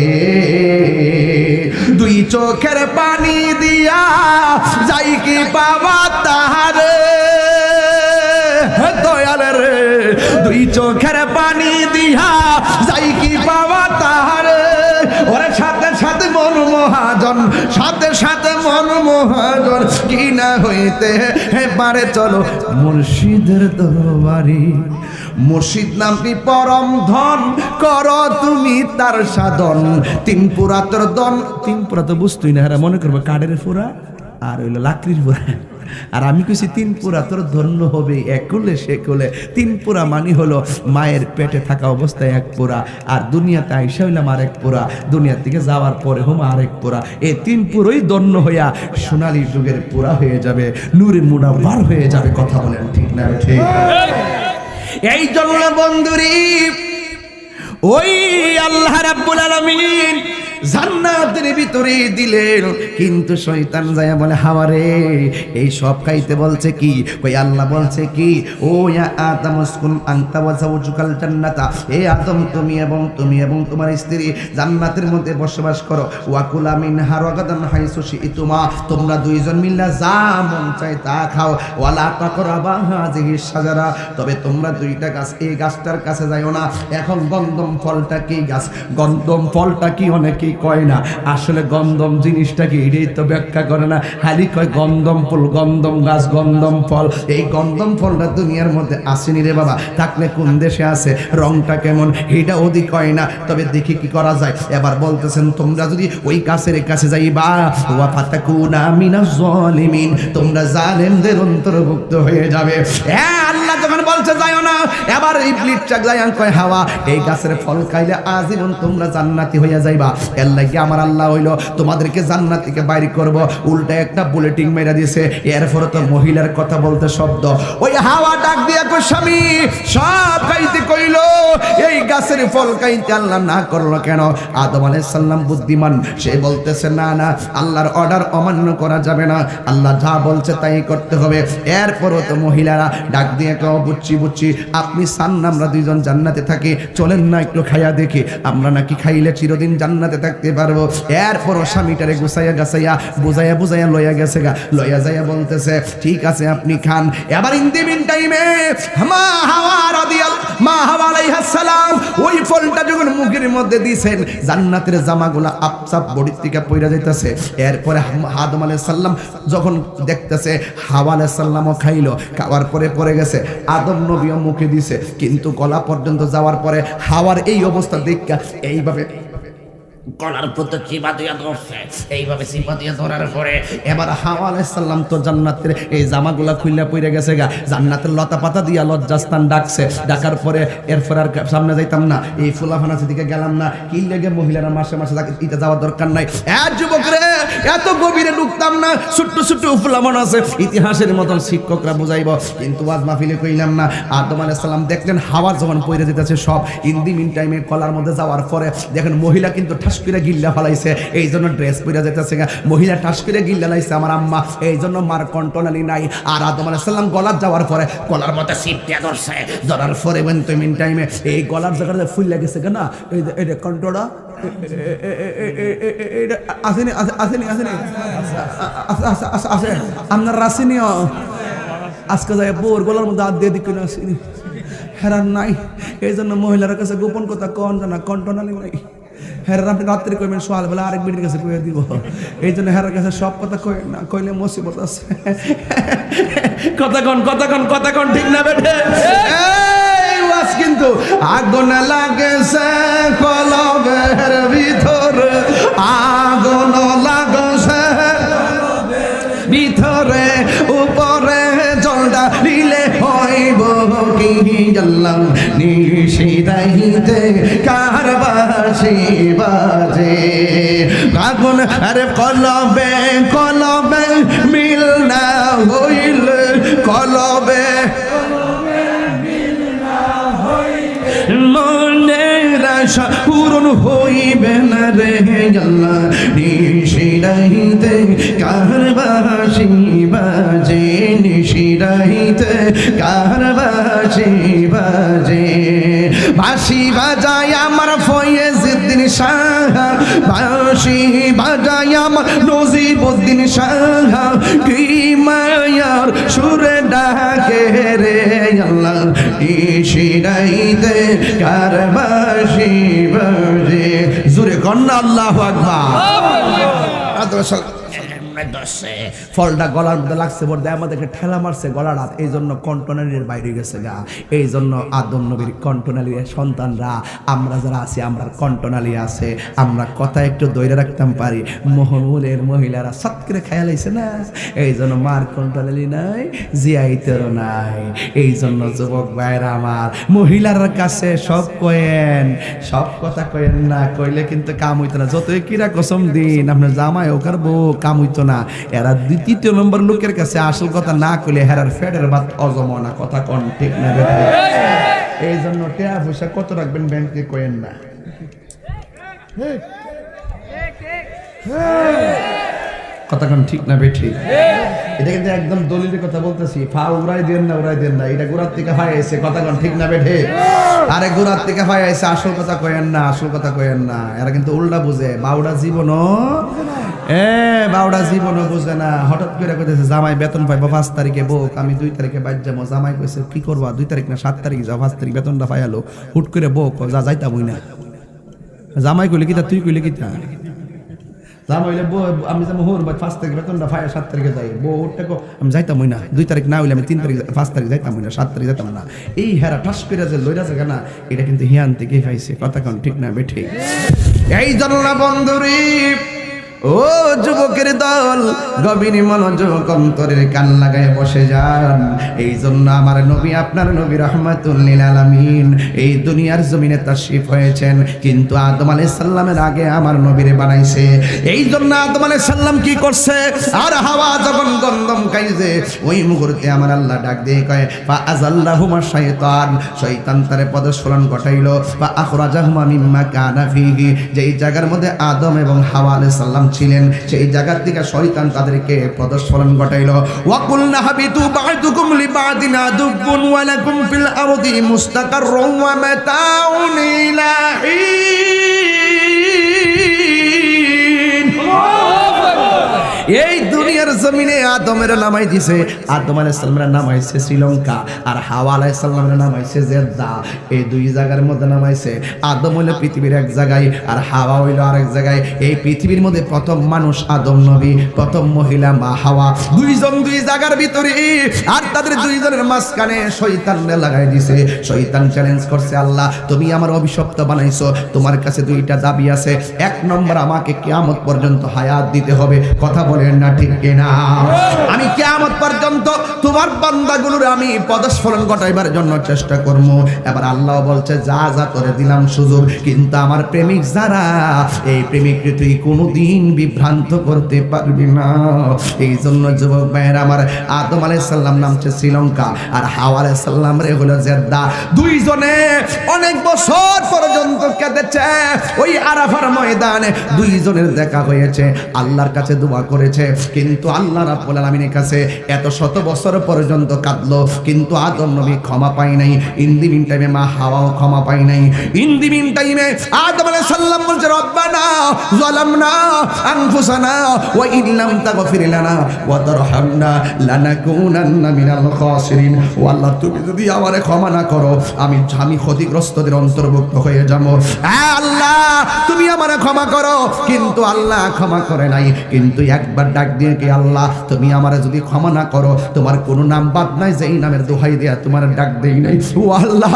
দুই চোখের পানি দিয়া যাই কি পাবা তাহারে দয়াল রে দুই চোখের পানি দিয়া যাই কি পাওয়া তাহারে ওরে সাথে সাথে মন মহাজন সাথে সাথে মন মহাজন কি না হইতে পারে চলো মুর্শিদের দরবারে মুর্শিদ নামটি পরম ধন করো তুমি তার সাধন তিন পুরা তোর দন তিন পুরা তো বুঝতুই না মনে করবো কাঠের পুরা আর হইলো লাকড়ির পুরা আর আমি কইছি তিন পুরা তোর ধন্য হবে এক কোলে সে কোলে তিন পুরা মানি হলো মায়ের পেটে থাকা অবস্থায় এক পুরা আর দুনিয়াতে আইসা হইলাম আরেক পুরা দুনিয়া থেকে যাওয়ার পরে হোম আরেক পুরা এই তিন পুরোই ধন্য হইয়া সোনালী যুগের পুরা হয়ে যাবে নূরে মুনাওয়ার হয়ে যাবে কথা বলেন ঠিক না ঠিক এই জন্য বন্ধুরি ওই আল্লাহ রাব্বুল আলামিন জান্নাতের ভিতরে দিলেন কিন্তু শয়তান যায় বলে হাওয়ারে এই সব খাইতে বলছে কি কই আল্লাহ বলছে কি ও ইয়া আদম উসকুন আনতা ওয়া যাওজুকাল জান্নাতা হে আদম তুমি এবং তোমার স্ত্রী জান্নাতের মধ্যে বসবাস করো ওয়া কুলা মিনহা রাগাদান হাইসু শিতুমা তোমরা দুইজন মিল্লা যা মন চায় তা খাও ওয়ালা তাকরাবা হাযিহি শাজারা তবে তোমরা দুইটা গাছ এই গাছটার কাছে যাইও না। এখন গন্ধম ফলটা কি গাছ গন্ধম ফলটা কি অনেকে কয় না আসলে গন্ধম জিনিসটা কি এটাই তো ব্যাখ্যা করে না খালি কয় গন্ধম ফুল গন্ধম গাছ গন্ধম ফল এই গন্ধম ফলটা দুনিয়ার মধ্যে আসেনি রে বাবা থাকলে কোন দেশে আছে রংটা কেমন এটা ওদি কয় না তবে দেখি কি করা যায়। এবার বলতেছেন তোমরা যদি ওই গাছের কাছে যাইবা ওয়া ফাতাকুনা মিনাজ জালিমিন তোমরা জালেমদের অন্তর্ভুক্ত হয়ে যাবে। হ্যাঁ আল্লাহ যখন বলছে যাইও না এবার ইবলিস চাক যায় কয় হাওয়া এই গাছের ফল খাইলে আজীবন তোমরা জান্নাতি হইয়া যাইবা এর লাগি আমার আল্লাহ হইলো তোমাদেরকে জান্নাত থেকে বাইরে করব উল্টা একটা বুলেটিং মেরা দিয়েছে। এরপরে তো মহিলার কথা বলতে শব্দ ওই হাওয়া ডাক দিয়া কই স্বামী সব খাইতে কইলো এই গাছের ফল খাইতে আল্লাহ না করলো কেন? আদম আলাইহিস সালাম বুদ্ধিমান সে বলতেছে না না আল্লাহর অর্ডার অমান্য করা যাবে না আল্লাহ যা বলছে তাই করতে হবে। এরপরও তো মহিলারা ডাক দিয়ে কেউ বুঝছি আপনি চান না আমরা দুইজন জান্নাতে থাকি চলেন না একটু খাইয়া দেখি আমরা নাকি খাইলে চিরদিন জান্নাতে থাকি থাকতে পারবো। এরপরও স্বামীটারে গুছাইয়া গাছাইয়া বুঝাইয়া বুঝাইয়া লইয়া গেছে গা, লইয়া যাইয়া বলতেছে ঠিক আছে আপনি খান। এবার ইন দি মিন টাইমে মা হাওয়া মা হাওয়া আলাইহিস সালাম ওই ফলটা যখন মুখের মধ্যে দিয়েছেন, জান্নাতের জামাগুলা আপসাপ বডি থেকে পইরা যাইতেছে। এরপরে আদম আলাইহিস সালাম যখন দেখতেছে হাওয়া আলাইহিস সালামও খাইলো, খাওয়ার পরে পড়ে গেছে, আদম নবীও মুখে দিছে, কিন্তু গলা পর্যন্ত যাওয়ার পরে হাওয়ার এই অবস্থা দেখা এইভাবে গলার প্রতি চিপা দিয়া ধরছে, এইভাবে চিপা দিয়া ধরার পরে এবার হাওয়া আলাইহিস সালাম তো জান্নাতের এই জামাগুলা খুইলা পইরা গেছে গা, জান্নাতের লতা পাতা দিয়া লজ্জাস্থান ডাকছে, ডাকার পরে এরপর আর সামনে যাইতাম না, এই ফুলাফানার দিকে গেলাম না, কি লেগে মহিলারা মাসে মাসে এটা যাওয়ার দরকার নাই। যুবক রে এত গভীরে ঢুকতাম না, ছোট্ট ছোট্ট ফুলাফান আছে ইতিহাসের মতন শিক্ষকরা বুঝাইব, কিন্তু ওয়াজ মাহফিলে কইলাম না। আদম আলাইহিস সালাম দেখলেন হাওয়া যখন পইরা যেতেছে সব, ইন দি মিন টাইমে কলার মধ্যে যাওয়ার পরে দেখেন মহিলা কিন্তু ঠাস করে গিল্লা ফলাইছে, এই জন্য ড্রেস পরে যেতেছে গা, মহিলা ঠাস করে গিল্লা লাইছে আমার আম্মা, এই জন্য মার কন্ট্রোলালি নাই। আর আদম আলাইহিস সালাম গলার যাওয়ার পরে কলার মধ্যে সিপটা ধরছে, ধরার পরে ইন দি মিন টাইমে এই গলার জায়গাটা ফুল লাগেছে কেনা, এই যে এটা কন্ট্রোলটা আসেনি আসেনি আসেনি আছে আপনার রাসিনিও আজকে যায় বোর গলার মধ্যে হাত দিয়ে দিকে আসেনি হেরান নাই, এই জন্য মহিলার কাছে গোপন কথা কন জানা কন্ট্রোলালি নাই। হেরার আপনি রাত্রে কইবেন সোয়াল বেলা আরেক বিটির কাছে কইয়া দিব, এই জন্য হেরার কাছে সব কথা কই না, কইলে মুসিবত আছে। কথা কন ঠিক না বেঠে? এই ওয়াজ কিন্তু আগুন লাগেছে কলবের ভিতরে, আগুন লাগেছে ভিতরে, উপরে জলটা নিলে হইব কি জানলাম নিশিরাইতে কারবাসি বাজে আগুন। আরে কলবে কলবে মিল না হইলে, কলবে মনের আশা পূরণ হইবে না রে আল্লাহ নিশিরাইতে কারবাসি বাজে, নিশিরাইতে কারবাসি বাজে। বাঁশি বাজায় আমার ফয়েজউদ্দিন শাহ, বাঁশি বাজায় আমার নজিবউদ্দিন শাহ, কি মায়ার সুরে ডাকে রে আল্লাহ নিশিরাইতে কারবাসি বাজে। জোরে কন্যা আল্লাহু আকবার। ফলটা গলার মধ্যে লাগছে, বড় আমাদেরকে ঠেলা মারছে গলাটা, এই জন্য কন্ট্রোনালির বাইরে গেছে গা। এই জন্য আদম নবীর কন্ট্রোনালির সন্তানরা আমরা যারা আছি, আমরা কন্ট্রোনালি আছে, আমরা কথা একটু দইরা রাখতাম পারি, মোহমুলের মহিলারা সৎ করে খেয়াল হয়েছে না, এই জন্য মার কন্ট্রোনালি নাই, জিয়াইতেরও নাই। এই জন্য যুবক ভাইরা আমার মহিলার কাছে সব কয়েন, সব কথা কয়েন না, কইলে কিন্তু কাম হইতো না। যতই কিরা কসম দিন আপনার জামাই ওকার বউ কাম হইতো না, এরা দ্বিতীয় নম্বর লোকের কাছে আসল কথা না কইলে হেরার ফেডের ভাত অজম না। কথা কোন ঠিক না? এই জন্য টাকা পয়সা কত রাখবেন ব্যাংকে কয়েন না, কথা কোন ঠিক না বেঠি? এটা কিন্তু একদম দলিলের কথা বলতেছি, ফা উড়াই দেন না, উড়াই দেন না, এটা গোড়ার থেকে ফাই আইছে। কথা কোন ঠিক না বেঠে? আরে গোড়ার থেকে ফাই আইছে, আসল কথা কয়েন না, আসল কথা কয়েন না। এরা কিন্তু উল্টা বুঝে, বাউডা জীবনও বাউডা জীবনও বুঝে না। হঠাৎ করে কইতেছে জামাই বেতন পাইবো 5 তারিখে, বউ আমি 2 তারিখে বাইর যাবো। জামাই কইছে কি করবা, 2 তারিখ না 7 তারিখ যাও, 5 তারিখ বেতনটা পাইলো। হুট করে বউ যা যাইতামই না। জামাই কইলে কিতা, তুই কইলে কিতা? জামাই হইলে বউ আমি যাবো হোর 5 তারিখ বেতনটা পাই 7 তারিখে যাই, বউ উঠতে আমি যাইতামই না, 2 তারিখ না হইলে আমি 3 তারিখ 5 তারিখ যাইতামই না, 7 তারিখ যাইতাম না। এই হেরা ঠাস করে যে লইরা জায়গা না, এটা কিন্তু হিয়ান থেকে পাইছে। কথা কোন ঠিক না বেঠি? এই জন্য বন্ধুরি ও যুবকের দল, গভীর মনোযোগ অন্তরের কান লাগায় বসে যান। এই জন্য আমার নবী, আপনার নবী রাহমাতুল লিল আলামিন এই দুনিয়ার জমিনে তাশরীফ হয়েছেন, কিন্তু আদম আলাইহিস সালামের আগে আমার নবীরে বানাইছে। এই জন্য আদম আলাইহিস সালাম কি করছে, আর হাওয়া যখন গন্ধম খাইছে, ওই মুহূর্তে আমার আল্লাহ ডাক দিয়ে কয় ফা আযাল্লাহুমা শাইতান, শয়তান তারে পদস্খলন ঘটাইলো। ফা আখরাজাহুমা মিম্মা কানা ফীহি, যেই জায়গার মধ্যে আদম এবং হাওয়া আলাইহিস সালাম ছিলেন, সেই জায়গা থেকে শয়তান তাদেরকে পদস্খলন ঘটাইলো। ওয়া কুলনা হাবিতু বা'দুকুম লিবা'দিন আদুবুন ওয়া লাকুম ফিল আরদি মুস্তাকাররুন ওয়া মাতাউন ইলা হিন। দুনিয়ার জমিনে আদমের নামাই দিছে, আদম আলাইহিস সালামের নামাইছে শ্রীলঙ্কা, আর হাওয়া আলাইহিস সালামের নামাইছে জেদ্দা। এই দুই জায়গার মধ্যে নামাইছে। আদম হইল পৃথিবীর এক জায়গায়, আর হাওয়া হইল আরেক জায়গায়। এই পৃথিবীর মধ্যে প্রথম মানুষ আদম নবী, প্রথম মহিলা মা হাওয়া, দুইজন দুই জায়গার ভিতরে। আর তাদের দুইজনের মাঝখানে শয়তান লাগাই দিছে। শয়তান চ্যালেঞ্জ করছে, আল্লাহ তুমি আমার অভিশপ্ত বানাইছো, তোমার কাছে দুইটা দাবি আছে। এক নম্বর, আমাকে কিয়ামত পর্যন্ত হায়াত দিতে হবে। কথা বলেন না ঠিক কিনা? আমি কিয়ামত পর্যন্ত তোমার বান্দাগুলোর আমি পদস্খলন ঘটাইবার জন্য চেষ্টা করব। এবার আল্লাহ বলছে, যা যা তোরে দিলাম সুযোগ, কিন্তু আমার প্রেমিক যারা, এই প্রেমিককে তুই কোনোদিন বিভ্রান্ত করতে পারবি না। এই জন্য যুবক ভাইয়েরা আমার, আদম আলাইহিস সালাম নামছে শ্রীলঙ্কা, আর হাওয়া আলাইহিস সালাম রে হলো জেদ্দা। দুইজনে অনেক বছর পর্যন্ত কেঁদেছে। ওই আরাফার ময়দানে দুইজনের দেখা হয়েছে, আল্লাহর কাছে দোয়া করেছে, কিন্তু আল্লাহ রাব্বুল আলামিনের কাছে এত শত বছর পর্যন্ত কাঁদলো, কিন্তু আদম নবী ক্ষমা পায় নাই। ইন দি মিন টাইমে মা হাওয়াও ক্ষমা পায় নাই। ইন দি মিন টাইমে আদম আলাইহিস সালাম বলছে, রব্বানা যালামনা আনফুসানা ওয়া ইন লাম তাগফির লানা ওয়া তারহামনা লানাকুনান্না মিনাল খাসিরিন। ও আল্লাহ, তুমি যদি আমারে ক্ষমা না করো, আমি ক্ষতিগ্রস্তদের অন্তর্ভুক্ত হয়ে যাব। আল্লাহ তুমি আমারে ক্ষমা করো। কিন্তু আল্লাহ ক্ষমা করে নাই। কিন্তু একবার ডাক দিয়ে কি, আল্লাহ তুমি আমারে যদি ক্ষমা না করো, তোমার কোনো নাম বাদ নাই যেই নামের দোহাই দেয়া তোমার ডাক দেই নাই। ও আল্লাহ,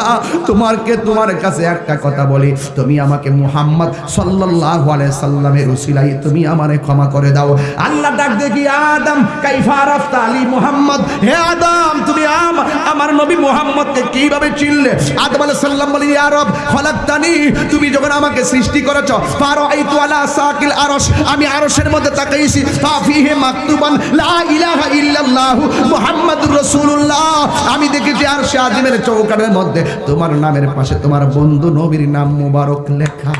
তোমার কাছে একটা কথা বলি, তুমি আমাকে মুহাম্মদ সাল্লাল্লাহু আলাইহি সাল্লামের উসিলায় তুমি আমারে ক্ষমা করে দাও। আল্লাহ ডাক দিয়ে কি, আদম কাইফা আরাফতা আলী মুহাম্মদ, হে আদম তুমি আমার নবী মুহাম্মদকে কিভাবে চিনলে? আদম আলাইহিস সালাম বলে, ইয়া রব খলাকতানি, তুমি যখন আমাকে সৃষ্টি করেছো, ফারাইতু আলা সাকিল আরশ, আমি আরশের মধ্যে তাকাইছি, ফাফিহি মাকতুবান লা ইলাহা ইল্লাল্লাহু মুহাম্মাদুর রাসূলুল্লাহ, আমি দেখেছি আরশে আজিমের চৌকাঠের মধ্যে তোমার নামের পাশে তোমার বন্ধু নবীর নাম মুবারক লেখা।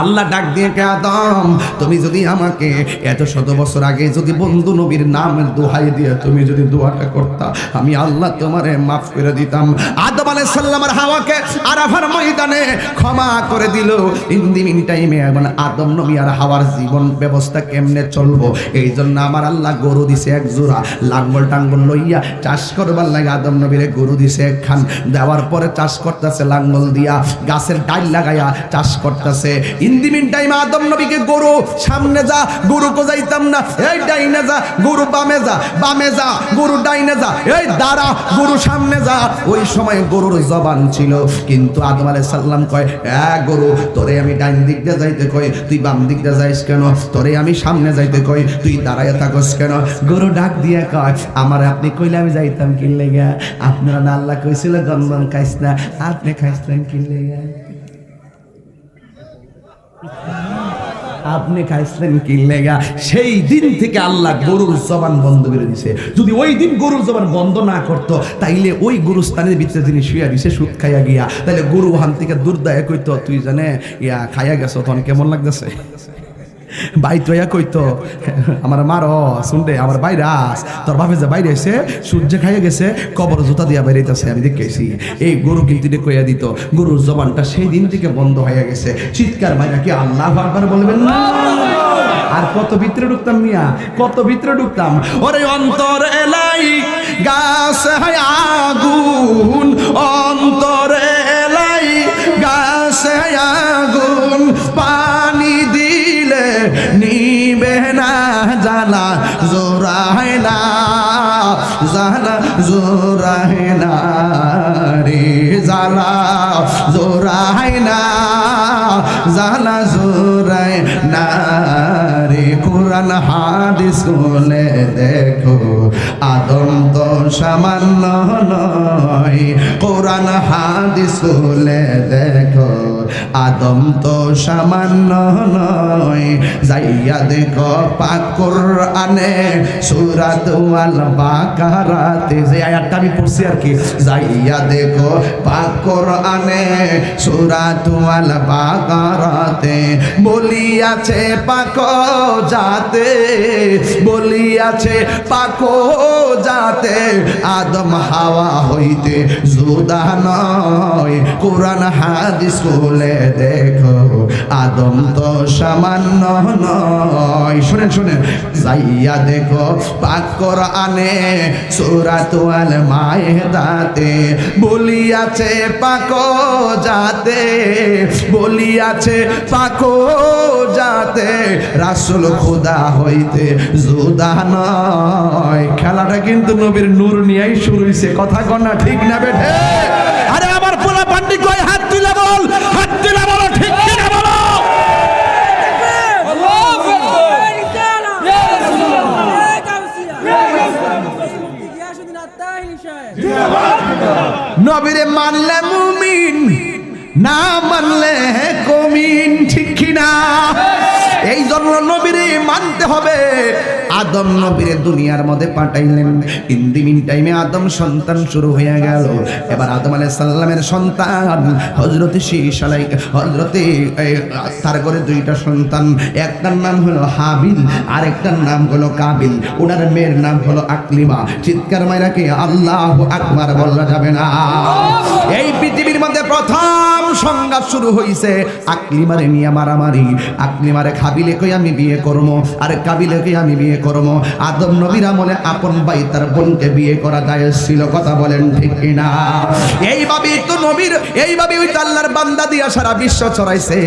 আল্লাহ ডাক দিয়ে কে, আদম তুমি যদি আমাকে এত শত বছর আগে যদি বন্ধু নবীর নামের দোহাই দিয়ে তুমি যদি দোয়াটা করতা, আমি আল্লাহ তোমারে মাফ করে দিতাম। আদম আলাইহিস সালাম আর হাওয়াকে আরাফার ময়দানে ক্ষমা করে দিল। ইন দি মিন টাইমে এখন আদম নবী আর হাওয়ার জীবন ব্যবস্থা কেমনে চলবো, এই জন্য আমার আল্লাহ গরু দিছে এক জোড়া, লাঙ্গল টাঙ্গল লইয়া চাষ করবার লাগে আদম নবীরে গরু দিছে একখান। দেওয়ার পরে চাষ করতেছে লাঙ্গল দিয়া, গাছের ডাল লাগাইয়া চাষ করতেছে। ইন দি মিন টাইম আদম নবীকে, গরু সামনে যা, গরু কো যাইতাম না, এই ডাইনে যা, গরু বামে যা, বামে যা, গরু ডাইনে যা, এই দাঁড়া, গরু সামনে যা। ওই সময় গরুর জবান ছিল, কিন্তু আদম আলাইহিস সালাম কয়, গরু তোরে আমি ডাইন দিক দিয়ে যাইতে কই, তুই বাম দিক দিয়ে যাইস কেন? তোরে আমি সামনে যাইতে কই, তুই দাঁড়াইয়া থাকস কেন? গরু ডাক দিয়ে কয়, আমার আপনি কইলে আমি যাইতাম কি লেগা? আপনারা না আল্লাহ কইছিল গন্ধম খাইস না, আপনি খাইছেন কি লেগা? আপনি খাইছিলেন কি লেগা? সেই দিন থেকে আল্লাহ গরুর জবান বন্ধ করে দিছে। যদি ওই দিন গরুর জবান বন্ধ না করতো, তাইলে ওই গরুস্থানের ভিতরে যিনি শুয়া দিছে সুদ খাইয়া গিয়া, তাইলে গরু ওখান থেকে দূর দায় কইতো, তুই জানে ইয়া খাইয়া গেছো, তখন কেমন লাগতেছে? ভাই তোয়া কইতো, আমার মারো শুনতে, আমার বাইরাস, তোর বাপে যে বাইরে এসে সূর্য খাইয়া গেছে, কবর জুতা দিয়া বাইরেছে, আমি দেখেছি। এই গরু কিন্তু কইয়া দিত, গরুর জবানটা সেই দিন থেকে বন্ধ হয়ে গেছে। চিৎকার মাইরা কি আল্লাহু আকবার বলবেন না? আর কত ভিতরে ঢুকতাম মিয়া, কত ভিতরে ঢুকতাম। ওরে অন্তর এলাই গাছ আগুন, অন্তর এলাই গাছ আগুন, পানি দিলে নিবে না জ্বালা জোড়ায় না, জ্বালা জোড়ায় না রে, জ্বালা জোড়ায় না, জ্বালা জোড়ায় না রে। কোরআন হাদিস বলে দেখো, আদম তো সামান্য নয়। কোরআন হাদিস বলে দেখো, আদম তো সামান্য নয়। যাইয়া দেখো পাক কোরআনে সূরাত আল বাকারাতে, যে আয়াতটা আমি পড়ছি আর কি, যাইয়া দেখো পাক কোরআনে সূরাত আল বাকারা বাকারাতে বলিয়াছে পাক যাতে, বলিয়াছে পাক যাতে আদম হাওয়া হইতে জুদা নয়। কোরআন হাদিস খুলে দেখো আদম তো সামান্য নয়। শুনেন শুনেন, যাইয়া দেখো পাক কোরআনে সূরাত আল মায়েদাতে বলিয়াছে পাক যাতে, বলিয়াছে পাক যাতে রাসূল খোদা হইতে জুদা নয়। খেলাটা কিন্তু নবীর নূর নিয়েই শুরু হইছে, কথা কন না ঠিক না বেঠে? আরে আমার পোলা পান্ডি কই হাত তুলে বল, হাত তুলে বলো ঠিক কি না বলো। নবীরে মানলে মুমিন, না মানলে কমিন, ঠিক কিনা? এই জন্য নবীরে মানতে হবে। আদম নবীরে দুনিয়ার মধ্যে পাঠাইলেন, ইন দি মিন টাইমে আদম সন্তান শুরু হয়ে গেল। এবার আদম আলাইহিস সালামের সন্তান হযরতে শীশ হযরতে তার ঘরে দুইটা সন্তান, একটার নাম হলো হাবিল আর একটার নাম হলো কাবিল। ওনার মেয়ের নাম হলো আকলিমা। চিৎকার মাইরা কি আল্লাহু আকবার বলা যাবে না? এই পৃথিবীর মধ্যে প্রথম সংঘাত শুরু হইছে আকলিমারে নিয়ে মারামারি। আকলিমারে কাবিলে কই আমি বিয়ে করব, আর কাবিলে কই আমি বিয়ে করব। আদম নবীর আমলে আপন ভাই তার বোনকে বিয়ে করা জায়েজ ছিল, কথা বলেন ঠিক কিনা? এইভাবেই তো নবীর, এইভাবে ওই আল্লাহর বান্দা দিয়া সারা বিশ্ব ছড়াইছে।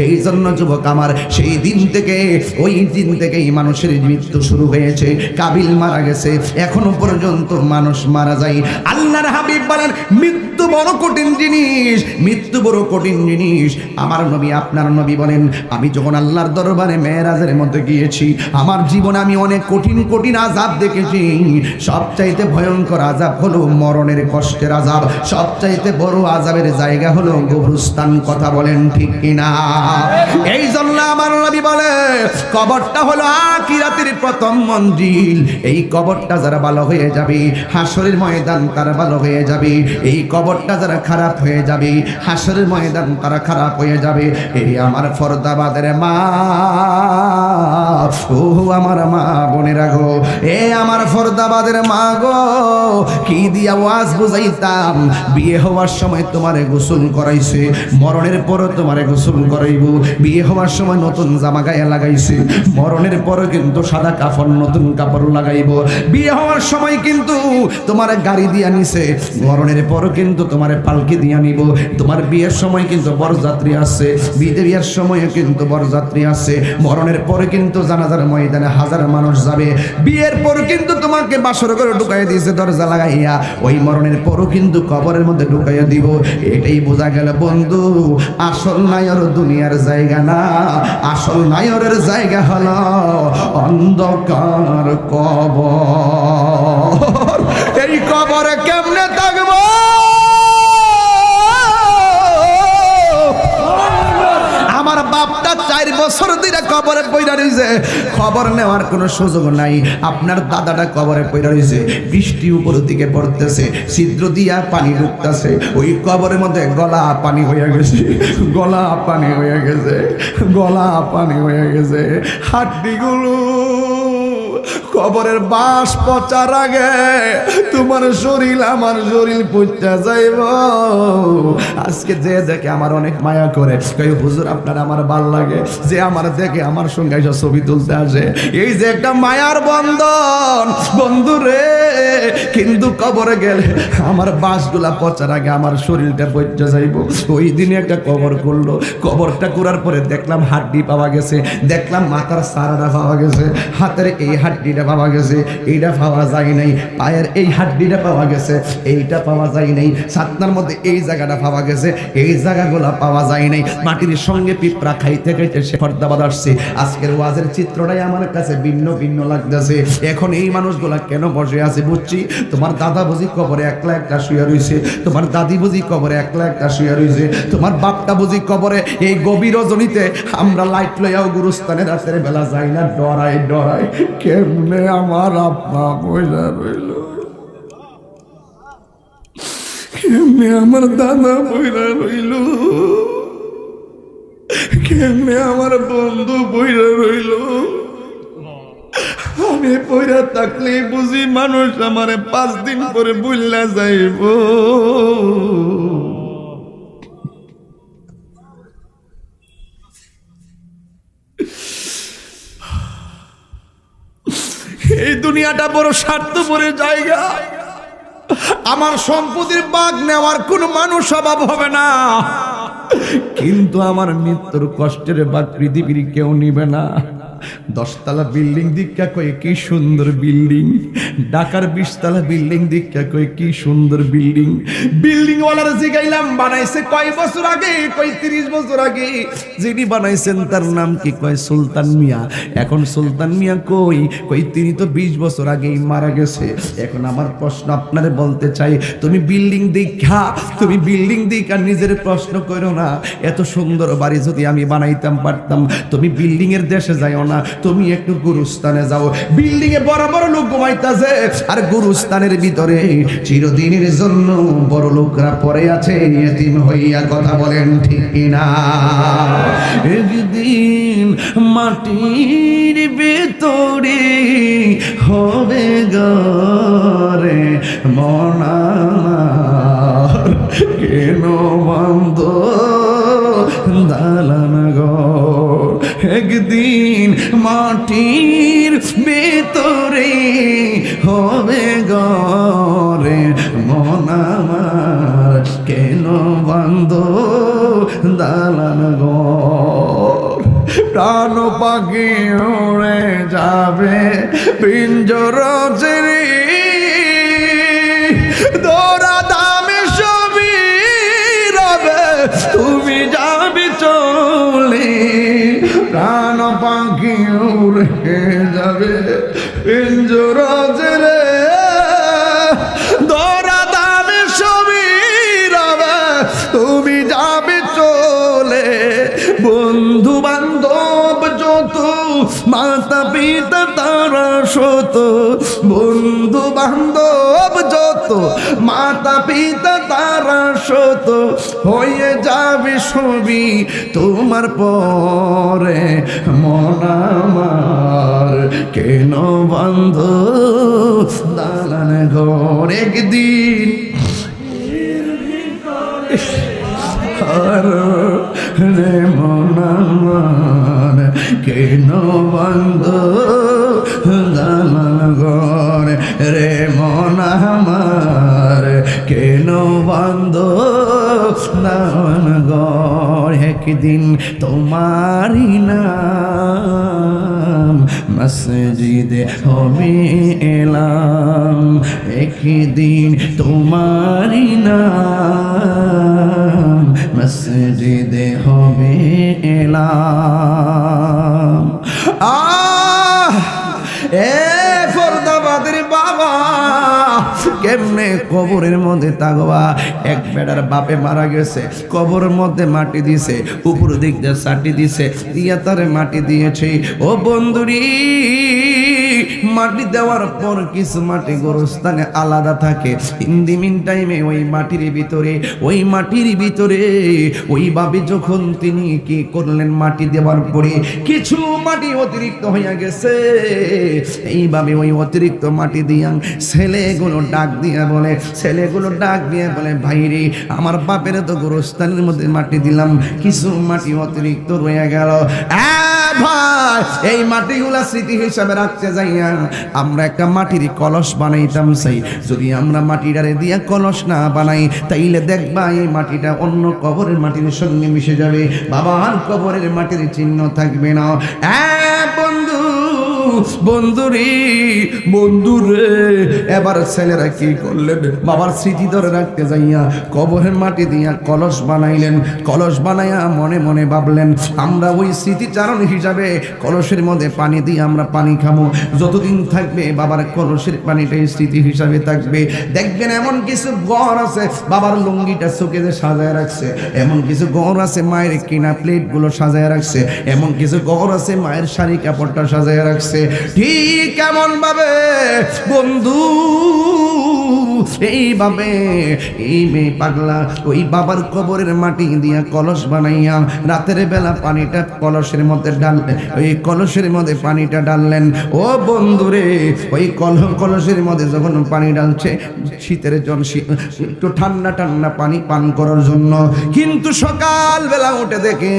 এই জন্য যুবক আমার, সেই দিন থেকে, ওই দিন থেকেই মানুষের মৃত্যু শুরু হয়েছে। কাবিল মারা গেছে, এখনো পর্যন্ত মানুষ মারা যায়। আল্লাহর হাবিব বলেন মৃত্যু বড় কঠিন জিনিস, মৃত্যু বড় কঠিন জিনিস। আমার নবী, আপনার নবী বলেন আমি যখন আল্লাহর দরবারে মেরাজের মধ্যে গিয়েছি, আমার জীবনে আমি অনেক কঠিন কঠিন আযাব দেখেছি। সবচাইতে ভয়ঙ্কর আযাব হলো মরণের কষ্টের আযাব। সবচাইতে বড় আযাবের জায়গা হলো কবরস্থান, কথা বলেন ঠিক কিনা? এই জন্য আমার নবী বলে কবরটা হলো আখিরাতের প্রথম মঞ্জিল। এই কবরটা যারা ভালো হয়ে যাবে, হাসরের ময়দান তারা ভালো হয়ে যাবে। এই কবরটা যারা খারাপ হয়ে যাবে, হাসরের ময়দান তারা খারাপ হয়ে যাবে। এই আমার ফরদাবাদের মা, ও আমার মা বোনেরা গো, এ আমার ফরদাবাদের মা গো, কি দিয়া ওয়াজ বুঝাইতাম। বিয়ে হওয়ার সময় তোমারে গোসল করাইছে, মরণের পরও তোমারে গোসল করাইব। বিয়ে হওয়ার সময় নতুন জামা গায়ে লাগাইছে, মরণের পরও কিন্তু সাদা কাফন নতুন কাপড় লাগাইব। বিয়ে হওয়ার সময় কিন্তু তোমার গাড়ি দিয়া নিছে, মরণের পরও কিন্তু তোমার পালকি দিয়া নিব। তোমার বিয়ের সময় কিন্তু বরযাত্রী আছে, বিয়ের সময় কিন্তু বরযাত্রী আছে। মরণের পরে কিন্তু জানাজার ময়দানে হাজার মানুষ যাবে। বিয়ের পর কিন্তু তোমাকে বাসর ঘরে ঢুকাইয়া দিয়েছে দরজা লাগাইয়া, ওই মরণের পরও কিন্তু কবরের মধ্যে ঢুকাইয়া দিব। এটাই বোঝা গেল বন্ধু, আসল নায়র দুনিয়ার জায়গা না, আসল নায়রের জায়গা হলো অন্ধকার কবর। এই কবরে কেমনে থাকবো? আমার বাপটা 4 বছর ধরে কবরে পইড়া রইছে, খবর নেওয়ার কোনো সুযোগ নাই। আপনার দাদাটা কবরে পইড়া রইছে, বৃষ্টি উপর দিকে পড়তেছে, ছিদ্র দিয়া পানি ঢুকতেছে, ওই কবরের মধ্যে গলা পানি হয়ে গেছে, গলা পানি হয়ে গেছে, গলা পানি হয়ে গেছে। হাড্ডিগুলো কবরের বাঁশ পচার আগে তোমার শরীর আমার শরীর পচা যাইব। আজকে যে দেখে আমার অনেক মায়া করে, কই হুজুর আপনার আমার ভাল লাগে, যে আমার দেখে আমার সঙ্গে এসে ছবি তুলতে আসে। এই যে একটা মায়ার বন্ধন বন্ধু রে, কিন্তু কবরে গেলে আমার বাঁশগুলা পচার আগে আমার শরীরটা পচা যাইব। ওই দিনে একটা কবর করলো, কবরটা করার পরে দেখলাম হাড্ডি পাওয়া গেছে, দেখলাম মাথার সারাটা পাওয়া গেছে, হাতের এই হাড্ডিটা পাওয়া গেছে, এইটা পাওয়া যায় নাই, পায়ের এই হাড্ডিটা পাওয়া গেছে, এইটা পাওয়া যায় নাই, ছাতনার মধ্যে এই জায়গাটা পাওয়া গেছে, এই জায়গাগুলো পাওয়া যায় নাই। মাটির সঙ্গে পিঁপড়া খাইতে খাইতে সে ফরদাবাদ আসছে। আজকের ওয়াজের চিত্রটাই আমার কাছে ভিন্ন ভিন্ন লাগতেছে। এখন এই মানুষগুলা কেন বসে আছে বুঝছি। তোমার দাদা বুঝি কবরে একলা একটা শুয়ে রইছে, তোমার দাদি বুঝি কবরে একলা একটা শুয়ে রইছে, তোমার বাপটা বুঝি কবরে। এই গভীর রজনীতে আমরা লাইট লইয়াও গুরুস্থানে রাতের বেলা যাই না, ডরাই ডরাই কেমনে আমার আব্বা বইলা রইল, কেমনে আমার দাদা বইলা রইল। কেমনে আমার বন্ধু বইরা রইল। আমি পয়রা থাকলে বুঝি মানুষ আমারে 5 দিন পরে ভুললা যাইব। এই দুনিয়াটা বড় স্বার্থপরের জায়গা। আমার সম্পত্তির ভাগ নেওয়ার কোনো মানুষ অভাব হবে না, কিন্তু আমার মৃত্যুর কষ্টের ভাগ পৃথিবীর কেউ নিবে না। 10 তলা বিল্ডিং দীক্ষা কয়ে কি সুন্দর বিল্ডিং, ঢাকার 20 তলা বিল্ডিং দীক্ষা কয়ে কি সুন্দর বিল্ডিং। বিল্ডিং ওয়ালার জিগাইলাম বানাইছে কয় বছর আগে, কয় 30 বছর আগে। যিনি বানাইছেন তার নাম কি? কয় সুলতান মিয়া। এখন সুলতান মিয়া কই তিনি তো 20 বছর আগেই মারা গেছে। এখন আমার প্রশ্ন আপনারে বলতে চাই, তুমি বিল্ডিং দেখা নিজের প্রশ্ন করো না। এত সুন্দর বাড়ি যদি আমি বানাইতাম পারতাম। তুমি বিল্ডিং এর দেশে যাইও না, তুমি একটু গুরুস্থানে যাও। বিল্ডিং এ বড় বড় লোক ঘুমাইতাছে, আর গুরুস্থানের ভিতরে চিরদিনের জন্য বড় লোকরা পড়ে আছে এতিম হইয়া। কথা বলেন ঠিক কিনা? একদিন মাটির ভিতরে হবে ঘরে মন আমার, কেন বন্ধ দালান ঘর। একদিন মাটির ভিতরে হবে ঘরে মন আমার, কেন বন্ধ দালান ঘর। প্রাণ পাখি উড়ে যাবে পিঞ্জর ছেড়ে, দৌড়া দামে সবই রবে তুমি যাবে চলে। প্রাণ পাখি উড়ে যাবে পিঞ্জর ছেড়ে, দৌড়া দামে সবই রবে তুমি যাবে চলে। বন্ধু বান্ধব যত, মাতা পিতা তারা শত। বন্ধু বান্ধব যত, মাতা পিতা তারা শত। হয়ে যাবে সবই তোমার পরে মন আমার, কেন বন্ধ দালান ঘর। একদিন রে মন আমার, কেন বন্ধ দালান ঘর। রে মন আমার, কেন বন্ধ দালান ঘর। একদিন তোমারি নাম মসজিদে হবে এলাম। একদিন তোমারি নাম মসজিদে হবে এলাম। এ ফরদাবাদের বাবা, কেমনে কবরের মধ্যে তাকবা। এক বেটার বাপে মারা গেছে, কবরের মধ্যে মাটি দিছে, উপর দিক দিয়ে চাটি দিছে, দিয়া তারে মাটি দিয়েছে। ও বন্ধুরি, মাটি দেওয়ার পর কিছু মাটি গোরস্থানে আলাদা থাকে। ইন দি মিন টাইমে ওই মাটির ভিতরে ওইভাবে যখন তিনি কি করলেন, মাটি দেওয়ার পরে কিছু মাটি অতিরিক্ত হইয়া গেছে। এইভাবে ওই অতিরিক্ত মাটি দিয়া ছেলেগুলো ডাক দিয়ে বলে ভাইরে, আমার বাপের তো গোরস্থানের মধ্যে মাটি দিলাম, কিছু মাটি অতিরিক্ত রয়ে গেল। ভাই, এই মাটিগুলা স্মৃতি হিসাবে রাখতে যাইয়া আমরা একটা মাটির কলস বানাইতাম। সেই যদি আমরা মাটিটারে দিয়া কলস না বানাই, তাইলে দেখবা এই মাটিটা অন্য কবরের মাটির সঙ্গে মিশে যাবে, বাবার কবরের মাটির চিহ্ন থাকবে না। বন্ধুরে এবার ছেলেরা কি করলেন, বাবার স্মৃতি ধরে রাখতে যাইয়া কবরের মাটি দিয়া কলস বানাইলেন। কলস বানাইয়া মনে মনে ভাবলেন, আমরা ওই স্মৃতিচারণ হিসাবে কলসের মধ্যে পানি দিয়ে আমরা পানি খাবো। যতদিন থাকবে বাবার কলসের পানিটাই স্মৃতি হিসাবে থাকবে। দেখবেন এমন কিছু ঘর আছে বাবার লুঙ্গিটা চোখে সাজায় রাখছে, এমন কিছু ঘর আছে মায়ের কিনা প্লেটগুলো সাজায় রাখছে, এমন কিছু ঘর আছে মায়ের শাড়ি কাপড়টা সাজায় রাখছে। গেছে। ঠিক কেমন ভাবে বন্ধু, এইভাবে এই মেয়ে পাগলা ওই বাবার কবরের মাটি দিয়া কলস বানাইয়া রাতের বেলা পানিটা কলসের মধ্যে ডাললেন। ওই কলসের মধ্যে পানিটা ডাললেন। ও বন্ধুরে, ওই কলসের মধ্যে যখন পানি ডালছে, শীতের জল একটু ঠান্ডা ঠান্ডা পানি পান করার জন্য, কিন্তু সকাল বেলা উঠে দেখে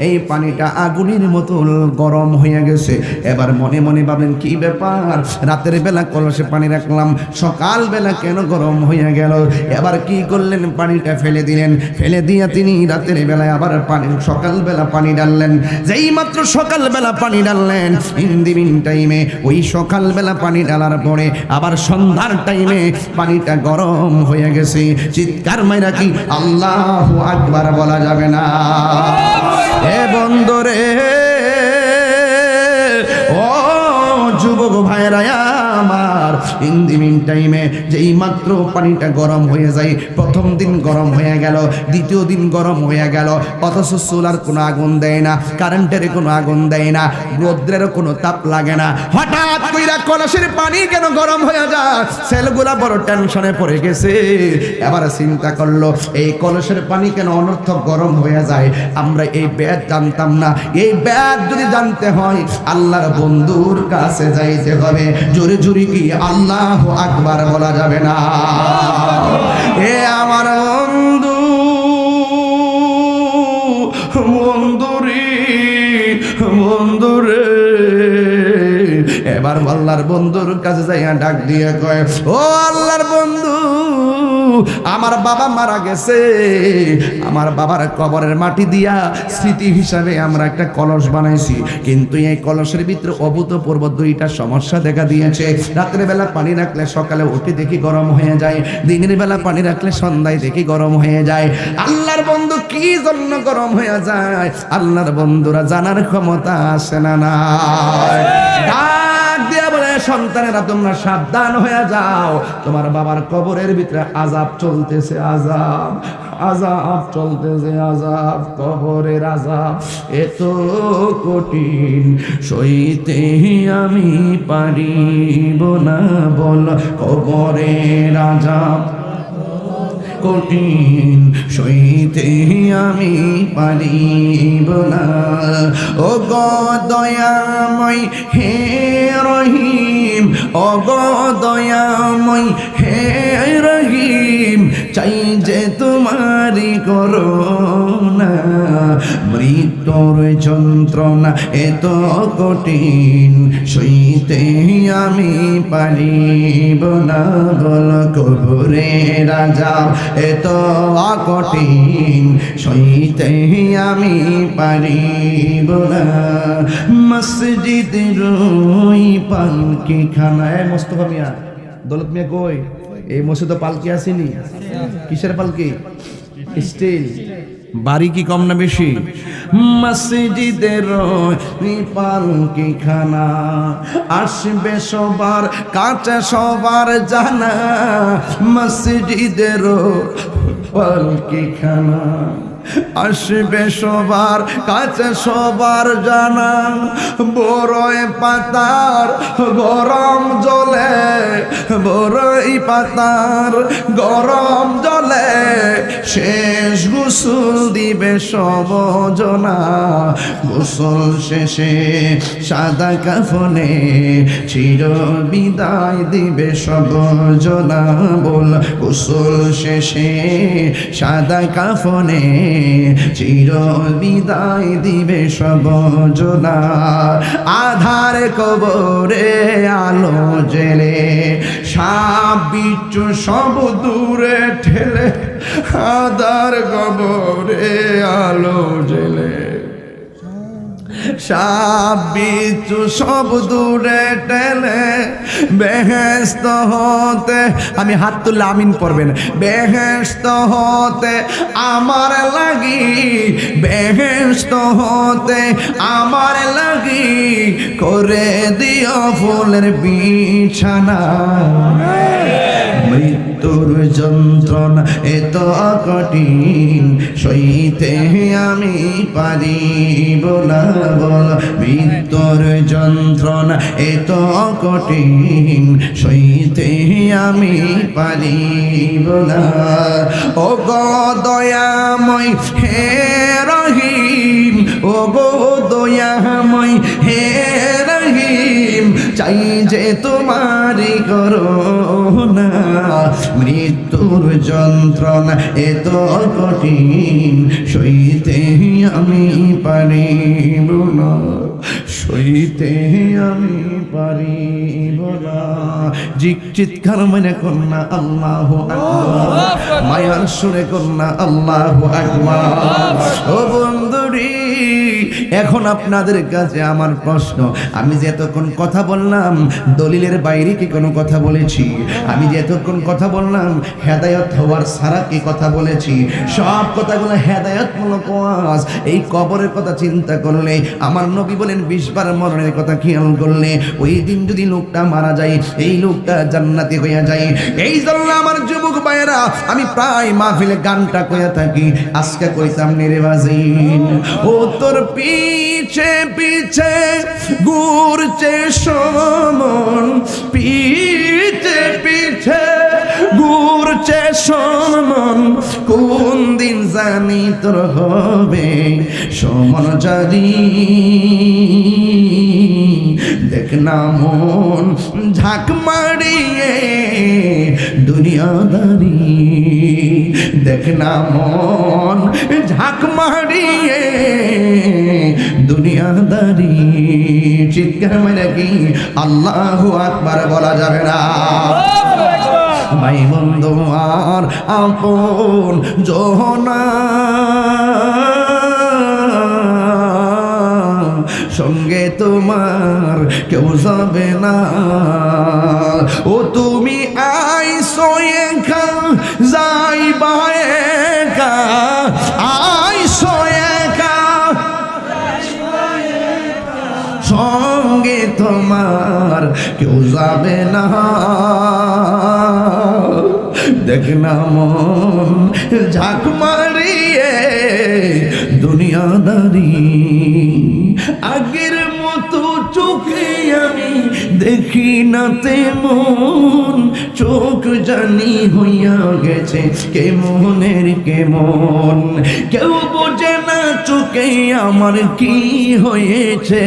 এই পানিটা আগুনের মতো গরম হয়ে গেছে। এবার মনে মনে ভাবেন কি ব্যাপার, রাতের বেলা কলসে পানি রাখলাম, সকাল বেলা কেন গরম হয়ে গেল? এবার কি করলেন, পানিটা ফেলে দিলেন। ফেলে দিয়া তিনি রাতের বেলায় আবার সকাল বেলা পানি ডাললেন। যেই মাত্র সকাল বেলা পানি ডাললেন, ইন দি মিন টাইমে ওই সকাল বেলা পানি ডালার পরে আবার সন্ধ্যার টাইমে পানিটা গরম হয়ে গেছে। চিৎকার মাইরা কি আল্লাহু আকবার বলা যাবে না? এ বন্ধুরে, ও যুবক ভাইরা আমার, ইন দি মিন টাইমে যেই মাত্র পানিটা গরম হয়ে যায়, প্রথম দিন গরম হয়ে গেল, দ্বিতীয় দিন গরম হয়ে গেল, অথচ চুলার কোনো আগুন দেয় না, কারেন্টের কোনো আগুন দেয় না, রৌদ্রেরও কোনো তাপ লাগে না। হঠাৎ কইরা কলসের পানি কেন গরম হয়ে যায়? ছেলেগুলা বড় টেনশনে পড়ে গেছে। এবার চিন্তা করলো, এই কলসের পানি কেন অনর্থক গরম হয়ে যায়? আমরা এই ব্যাদ জানতাম না। এই ব্যাদ যদি জানতে হয়, আল্লাহর বন্ধুর কাছে যাইতে হবে। জোরে জোরে কি আল্লাহু আকবার বলা যাবে না? এ আমার বন্ধু, বন্ধুরে, বন্ধুরে, এবার আল্লাহর বন্ধুর কাছে যাইয়া ডাক দিয়ে কয়, ও আল্লাহর বন্ধু, আমার বাবা মারা গেছে, আমার বাবার কবরের মাটি দিয়া স্মৃতি হিসাবে আমরা একটা কলস বানাইছি, কিন্তু এই কলসের ভিতরে অভূতপূর্ব দুইটা সমস্যা দেখা দিয়েছে। রাতের বেলা পানি রাখলে সকালে উঠে দেখি গরম হয়ে যায়, দিনের বেলা পানি রাখলে সন্ধ্যায় দেখি গরম হয়ে যায়। আল্লাহর বন্ধু কি জন্য গরম হয়ে যায়? আল্লাহর বন্ধুরা জানার ক্ষমতা আছে না নাই? ডাক দিয়া বলে, সন্তানেরা তোমরা সাবধান হয়ে যাও, তোমার বাবার কবরের ভিতরে আযাব চলতেছে, আযাব, আযাব চলতেছে, আযাব, কবরের আযাব এত কঠিন, সইতে আমি পারিব না, বল কবরের আযাব কঠিন, সইতে আমি পারিব না। ও গো দয়াময় হে রহিম, ও গো দয়াময় হে রহিম, চাই যে তোমারি করুণা, মৃত্যুর যন্ত্রণা এত কঠিন, সইতে আমি পারিব না, বল কবরের আযাব এত কঠিন, সইতে আমি পারিব না। মসজিদের ওই পালকি খানায়, মোস্তফা মিয়া, দৌলত মিয়া কই? এই মসজিদে পালকি আসেনি? কিসের পালকি? স্টিল। বাড়ি কি কম না বেশি? মসজিদের পালকি খানা আসবে সবার কাছে, সবার জানা, মসজিদের পালকি খানা আসবে সবার কাছে, সবার জানা, বড়ই পাতার গরম জলে, বড়ই পাতার গরম জলে শেষ গোসল দিবে সব জনা, গোসল শেষে সাদা কাফনে চির বিদায় দিবে সব জনা, বল গোসল শেষে সাদা কাফনে চির বিদায় দিবে সব জনা, আধার কবরে আলো জেলে, সাপ বিচ্ছু সব দূরে ঠেলে, আধার কবরে আলো জেলে, সাপ বিচ্ছু সব দূরে ঠেলে, বেহেশত হতে, আমি হাত তুললে আমিন পড়বেন, বেহেশত হতে আমার লাগি, বেহেশত হতে আমার লাগি করে দিও ফুলের বিছানা, মৃত্যু মৃত্যুর যন্ত্রণা এত কঠিন সইতে আমি পারিব না বল মৃত্যুর যন্ত্রণা এত কঠিন সইতে আমি পারিব না ও গো দয়াময় হে রহিম ও গো দয়াময় হে রহিম চাই যে তোমারি করুণা মৃত্যুর যন্ত্রণা এত কঠিন সইতে আমি পারিব না সইতে আমি পারিব না চিৎকার মানে কন্যা আল্লাহু আকবার মায়ার সুরে কন্যা আল্লাহু আকবার ও বন্ধুরি এখন আপনাদের কাছে আমার প্রশ্ন আমি যে এতক্ষণ কথা বললাম দলিলের বাইরে কি কোনো কথা বলেছি আমি যে এতক্ষণ কথা বললাম হেদায়েত হওয়ার ছাড়া কি কথা বলেছি সব কথাগুলো হেদায়েতমূলক ওয়াজ এই কবরের কথা চিন্তা করলে আমার নবী বলেন 20 বার মরণের কথা খেয়াল করলে ওই দিন যদি লোকটা মারা যায় এই লোকটা জান্নাতি হয়ে যায় এই জন্য আমার যুবক ভাইয়েরা আমি প্রায় মাহফিলে গানটা কইয়া থাকি আজকে কইতাম নিরে বাজিন ও তোর পিছে পিছে ঘুরছে সমন পিছে পিছে ঘুরছে সমন কোন দিন জানি তোর হবে সমন জানি দেখ না মন ঝাঁক মারিয়ে দুনিয়াদারি দেখ না মন ঝাঁক মারিয়ে দুনিয়াদারি চিৎকার মেরে কি আল্লাহু আকবার বলা যাবে না ভাই বন্ধু আর আপন জোহনা সঙ্গে তোমার কেউ যাবে না ও তুমি আইসো একা যাইবা একা আইসো একা সঙ্গে তোমার কেউ যাবে না দেখ না মন ঝাঁক মারিয়ে দুনিয়াদারি আগের মতো চোখে আমি দেখি না তেমন চোখ জানি হইয়া গেছে কেমনের কেমন কেউ বোঝে না চোখে আমার কি হয়েছে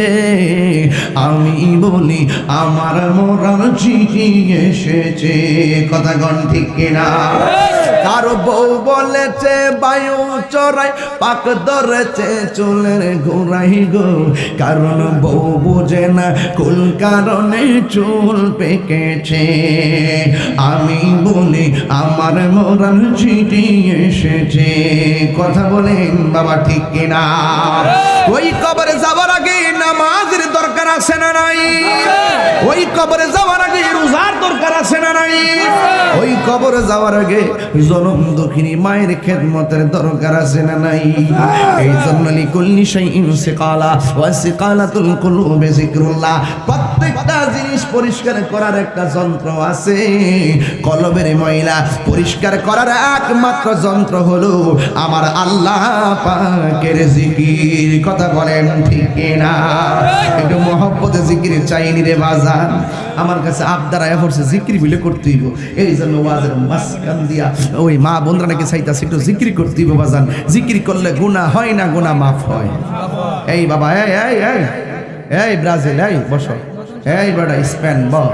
আমি বলি আমার মরার চিঠি এসেছে কথা গণ ঠিক কিনা কারো বউ বলেছে বায়ু চড়াই পাক ধরেছে চুলের ঘোরাই গো কারণ বউ বোঝে না কোন কারণে চুল পেকেছে আমি বলি আমার মরার চিঠি এসেছে কথা বলেন বাবা ঠিক কিনা ওই কবরে যাবার আগে নামাজের দরকার আছে না নাই ওই কবরে যাওয়ার আগে রোজার দরকার আছে না নাই ওই কবরে যাওয়ার আগে জনম দুঃখিনী মায়ের খেদমতের দরকার আছে না নাই এই জন্য লিকুল্লি শাইইন সিকালা ওয়া সিকালাতুল কুলুবি যিকরুল্লাহ প্রত্যেকটা জিনিস পরিষ্কার করার একটা যন্ত্র আছে কলবের ময়লা পরিষ্কার করার একমাত্র যন্ত্র হলো আমার আল্লাহ পাকের জিকির কথা বলেন ঠিক কিনা একটু মহব্বতে জিকির চাইনি রে বাজান আমার কাছে আবদার আয়া পড়ছে জিকির বিলে করতে হইব এই জন্য ওয়াজের মাঝখান দিয়া ওই মা বোনরা নাকি চাইতাছে একটু জিকির করতে হইব বাজান জিকির করলে গুনাহ হয় না গুনাহ মাফ হয় এই বাবা এই এই এই এই ব্রাজিল এই বসো এই বড় স্পেন বল